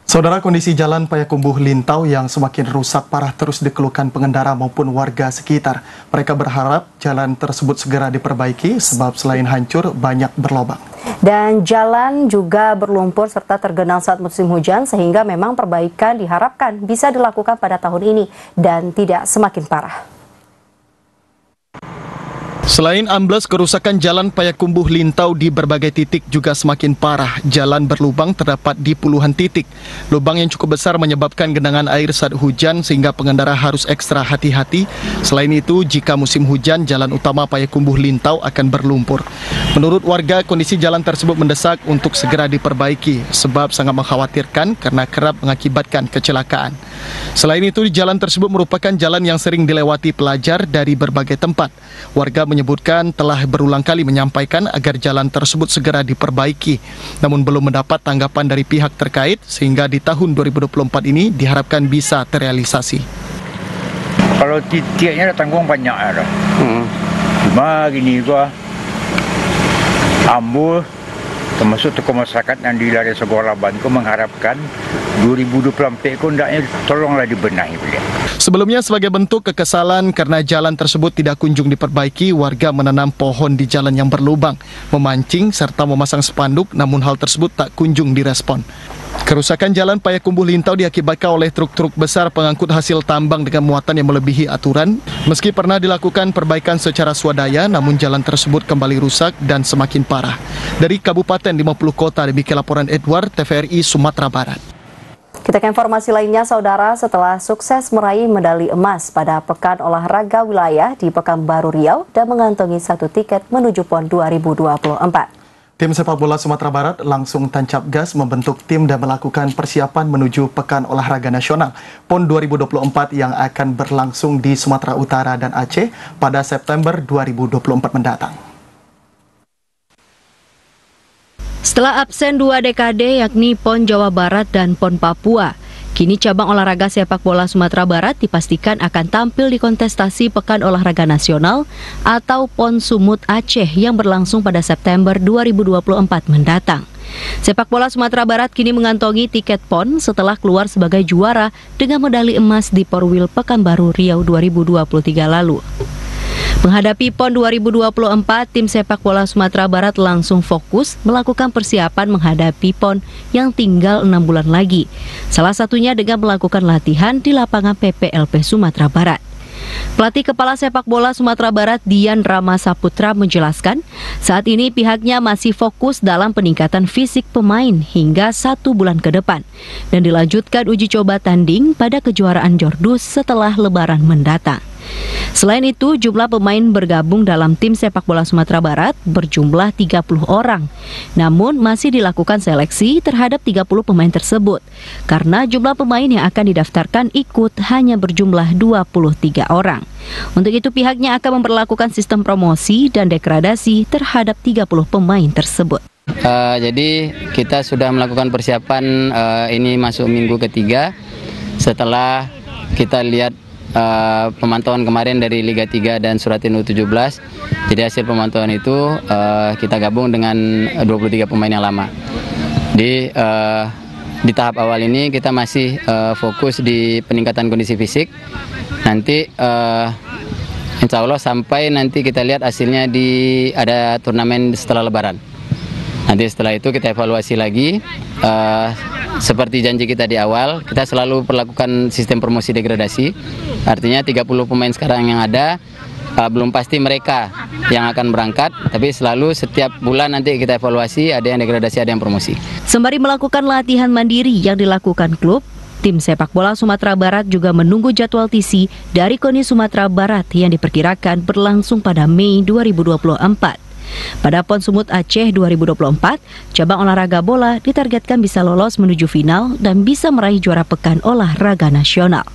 Saudara, kondisi jalan Payakumbuh Lintau yang semakin rusak parah terus dikeluhkan pengendara maupun warga sekitar. Mereka berharap jalan tersebut segera diperbaiki sebab selain hancur banyak berlobang. Dan jalan juga berlumpur serta tergenang saat musim hujan sehingga memang perbaikan diharapkan bisa dilakukan pada tahun ini dan tidak semakin parah. Selain ambles, kerusakan jalan Payakumbuh Lintau di berbagai titik juga semakin parah. Jalan berlubang terdapat di puluhan titik. Lubang yang cukup besar menyebabkan genangan air saat hujan sehingga pengendara harus ekstra hati-hati. Selain itu, jika musim hujan, jalan utama Payakumbuh Lintau akan berlumpur. Menurut warga, kondisi jalan tersebut mendesak untuk segera diperbaiki sebab sangat mengkhawatirkan karena kerap mengakibatkan kecelakaan. Selain itu, jalan tersebut merupakan jalan yang sering dilewati pelajar dari berbagai tempat. Warga menyebutkan telah berulang kali menyampaikan agar jalan tersebut segera diperbaiki, namun belum mendapat tanggapan dari pihak terkait sehingga di tahun 2024 ini diharapkan bisa terrealisasi. Kalau titiknya tanggung banyak ada. Cuma gini gua ambul termasuk tokoh masyarakat yang di Lari Sebuah Laban ku mengharapkan 2024 ku hendaknya tolonglah dibenahi beliau. Sebelumnya sebagai bentuk kekesalan karena jalan tersebut tidak kunjung diperbaiki, warga menanam pohon di jalan yang berlubang, memancing serta memasang spanduk, namun hal tersebut tak kunjung direspon. Kerusakan jalan Payakumbuh Lintau diakibatkan oleh truk-truk besar pengangkut hasil tambang dengan muatan yang melebihi aturan. Meski pernah dilakukan perbaikan secara swadaya, namun jalan tersebut kembali rusak dan semakin parah. Dari Kabupaten 50 Kota, demikian laporan Edward, TVRI Sumatera Barat. Kita ke informasi lainnya, saudara. Setelah sukses meraih medali emas pada Pekan Olahraga Wilayah di Pekanbaru Riau dan mengantongi 1 tiket menuju PON 2024. Tim sepak bola Sumatera Barat langsung tancap gas membentuk tim dan melakukan persiapan menuju Pekan Olahraga Nasional PON 2024 yang akan berlangsung di Sumatera Utara dan Aceh pada September 2024 mendatang. Setelah absen 2 dekade yakni PON Jawa Barat dan PON Papua, kini cabang olahraga sepak bola Sumatera Barat dipastikan akan tampil di kontestasi Pekan Olahraga Nasional atau PON Sumut Aceh yang berlangsung pada September 2024 mendatang. Sepak bola Sumatera Barat kini mengantongi tiket PON setelah keluar sebagai juara dengan medali emas di Porwil Pekanbaru Riau 2023 lalu. Menghadapi PON 2024, tim sepak bola Sumatera Barat langsung fokus melakukan persiapan menghadapi PON yang tinggal 6 bulan lagi. Salah satunya dengan melakukan latihan di lapangan PPLP Sumatera Barat. Pelatih Kepala Sepak Bola Sumatera Barat Dian Rama Saputra menjelaskan, saat ini pihaknya masih fokus dalam peningkatan fisik pemain hingga 1 bulan ke depan dan dilanjutkan uji coba tanding pada kejuaraan Jordus setelah Lebaran mendatang. Selain itu, jumlah pemain bergabung dalam tim sepak bola Sumatera Barat berjumlah 30 orang. Namun masih dilakukan seleksi terhadap 30 pemain tersebut karena jumlah pemain yang akan didaftarkan ikut hanya berjumlah 23 orang. Untuk itu pihaknya akan memperlakukan sistem promosi dan degradasi terhadap 30 pemain tersebut. Jadi kita sudah melakukan persiapan, ini masuk minggu ketiga setelah kita lihat pemantauan kemarin dari Liga 3 dan Suratin U17. Jadi hasil pemantauan itu kita gabung dengan 23 pemain yang lama. Di tahap awal ini kita masih fokus di peningkatan kondisi fisik. Nanti insya Allah sampai nanti kita lihat hasilnya ada turnamen setelah Lebaran. Nanti setelah itu kita evaluasi lagi. Seperti janji kita di awal, kita selalu perlakukan sistem promosi degradasi. Artinya 30 pemain sekarang yang ada, belum pasti mereka yang akan berangkat, tapi selalu setiap bulan nanti kita evaluasi, ada yang degradasi, ada yang promosi. Sembari melakukan latihan mandiri yang dilakukan klub, tim sepak bola Sumatera Barat juga menunggu jadwal TC dari KONI Sumatera Barat yang diperkirakan berlangsung pada Mei 2024. Pada PON Sumut Aceh 2024, cabang olahraga bola ditargetkan bisa lolos menuju final dan bisa meraih juara Pekan Olahraga Nasional.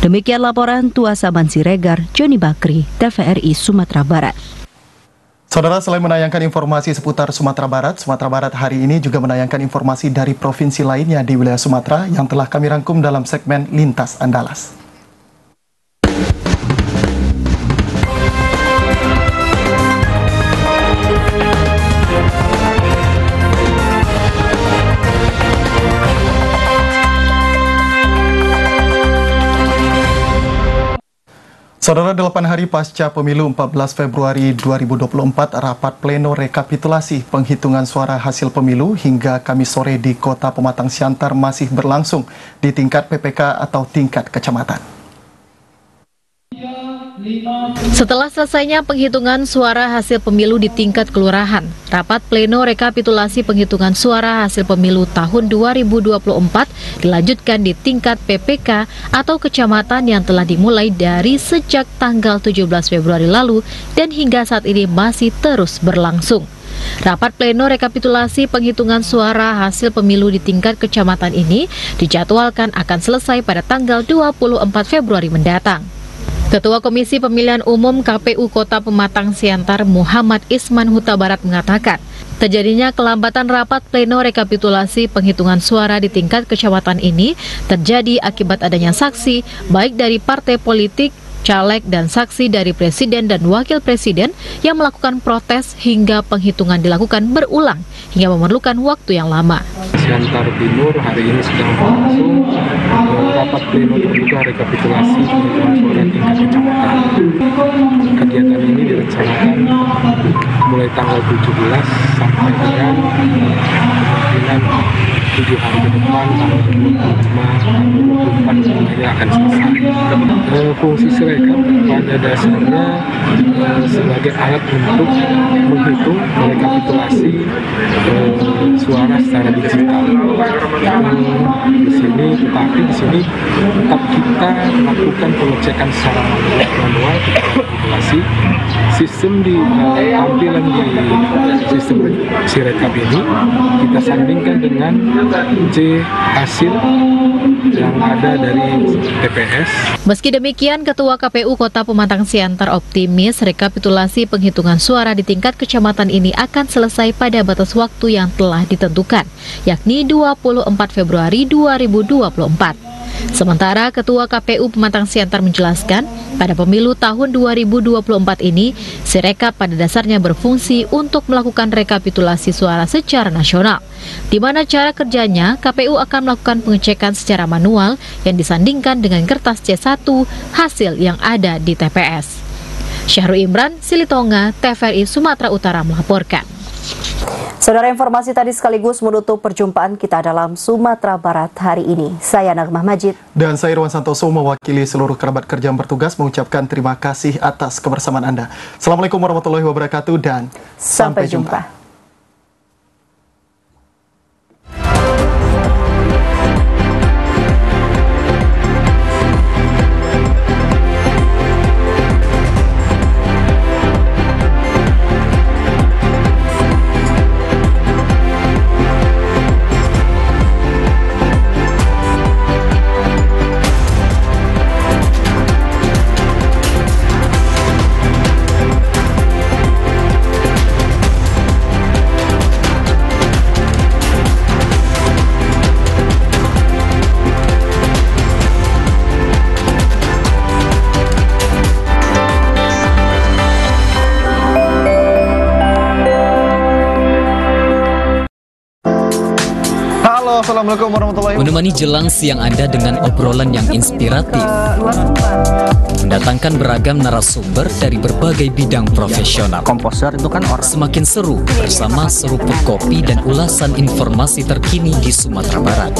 Demikian laporan Tuasa Mansiregar, Joni Bakri, TVRI Sumatera Barat. Saudara, selain menayangkan informasi seputar Sumatera Barat hari ini juga menayangkan informasi dari provinsi lainnya di wilayah Sumatera yang telah kami rangkum dalam segmen Lintas Andalas. Saudara, 8 hari pasca pemilu 14 Februari 2024, rapat pleno rekapitulasi penghitungan suara hasil pemilu hingga Kamis sore di Kota Pematang Siantar masih berlangsung di tingkat PPK atau tingkat kecamatan. Setelah selesainya penghitungan suara hasil pemilu di tingkat kelurahan, rapat pleno rekapitulasi penghitungan suara hasil pemilu tahun 2024 dilanjutkan di tingkat PPK atau kecamatan yang telah dimulai dari sejak tanggal 17 Februari lalu dan hingga saat ini masih terus berlangsung. Rapat pleno rekapitulasi penghitungan suara hasil pemilu di tingkat kecamatan ini dijadwalkan akan selesai pada tanggal 24 Februari mendatang. Ketua Komisi Pemilihan Umum KPU Kota Pematang Siantar Muhammad Isman Huta Barat mengatakan, terjadinya kelambatan rapat pleno rekapitulasi penghitungan suara di tingkat kecamatan ini terjadi akibat adanya saksi baik dari partai politik, caleg dan saksi dari presiden dan wakil presiden yang melakukan protes hingga penghitungan dilakukan berulang hingga memerlukan waktu yang lama. Siantar Timur hari ini sedang berlangsung rapat pleno terbuka rekapitulasi penghitungan suara tingkat kecamatan. Kegiatan ini direncanakan mulai tanggal 17 sampai dengan kemungkinan 7 hari ke depan, tanggal 25, 24 akan selesai. Fungsi Sirekap pada dasarnya sebagai alat untuk menghitung, merekapitulasi suara secara digital. Tetapi di sini tetap kita lakukan pengecekan secara manual rekapitulasi. Sistem tampilan di sistem Sirekap ini kita sandingkan dengan hasil yang ada dari TPS. Meski demikian, Ketua KPU Kota Pematang Siantar optimis rekapitulasi penghitungan suara di tingkat kecamatan ini akan selesai pada batas waktu yang telah ditentukan, yakni 24 Februari 2024. Sementara Ketua KPU Pematang Siantar menjelaskan, pada pemilu tahun 2024 ini, Sirekap pada dasarnya berfungsi untuk melakukan rekapitulasi suara secara nasional, di mana cara kerjanya KPU akan melakukan pengecekan secara manual yang disandingkan dengan kertas C1 hasil yang ada di TPS. Syahrul Imran, Silitonga, TVRI Sumatera Utara melaporkan. Saudara, informasi tadi sekaligus menutup perjumpaan kita dalam Sumatera Barat hari ini. Saya Nagmah Majid. Dan saya Irwan Santoso mewakili seluruh kerabat kerja yang bertugas mengucapkan terima kasih atas kebersamaan Anda. Assalamualaikum warahmatullahi wabarakatuh dan sampai jumpa. Assalamualaikum warahmatullahi wabarakatuh. Menemani jelang siang Anda dengan obrolan yang inspiratif, mendatangkan beragam narasumber dari berbagai bidang profesional. Komposer itu kan orang. Semakin seru bersama seruput kopi dan ulasan informasi terkini di Sumatera Barat.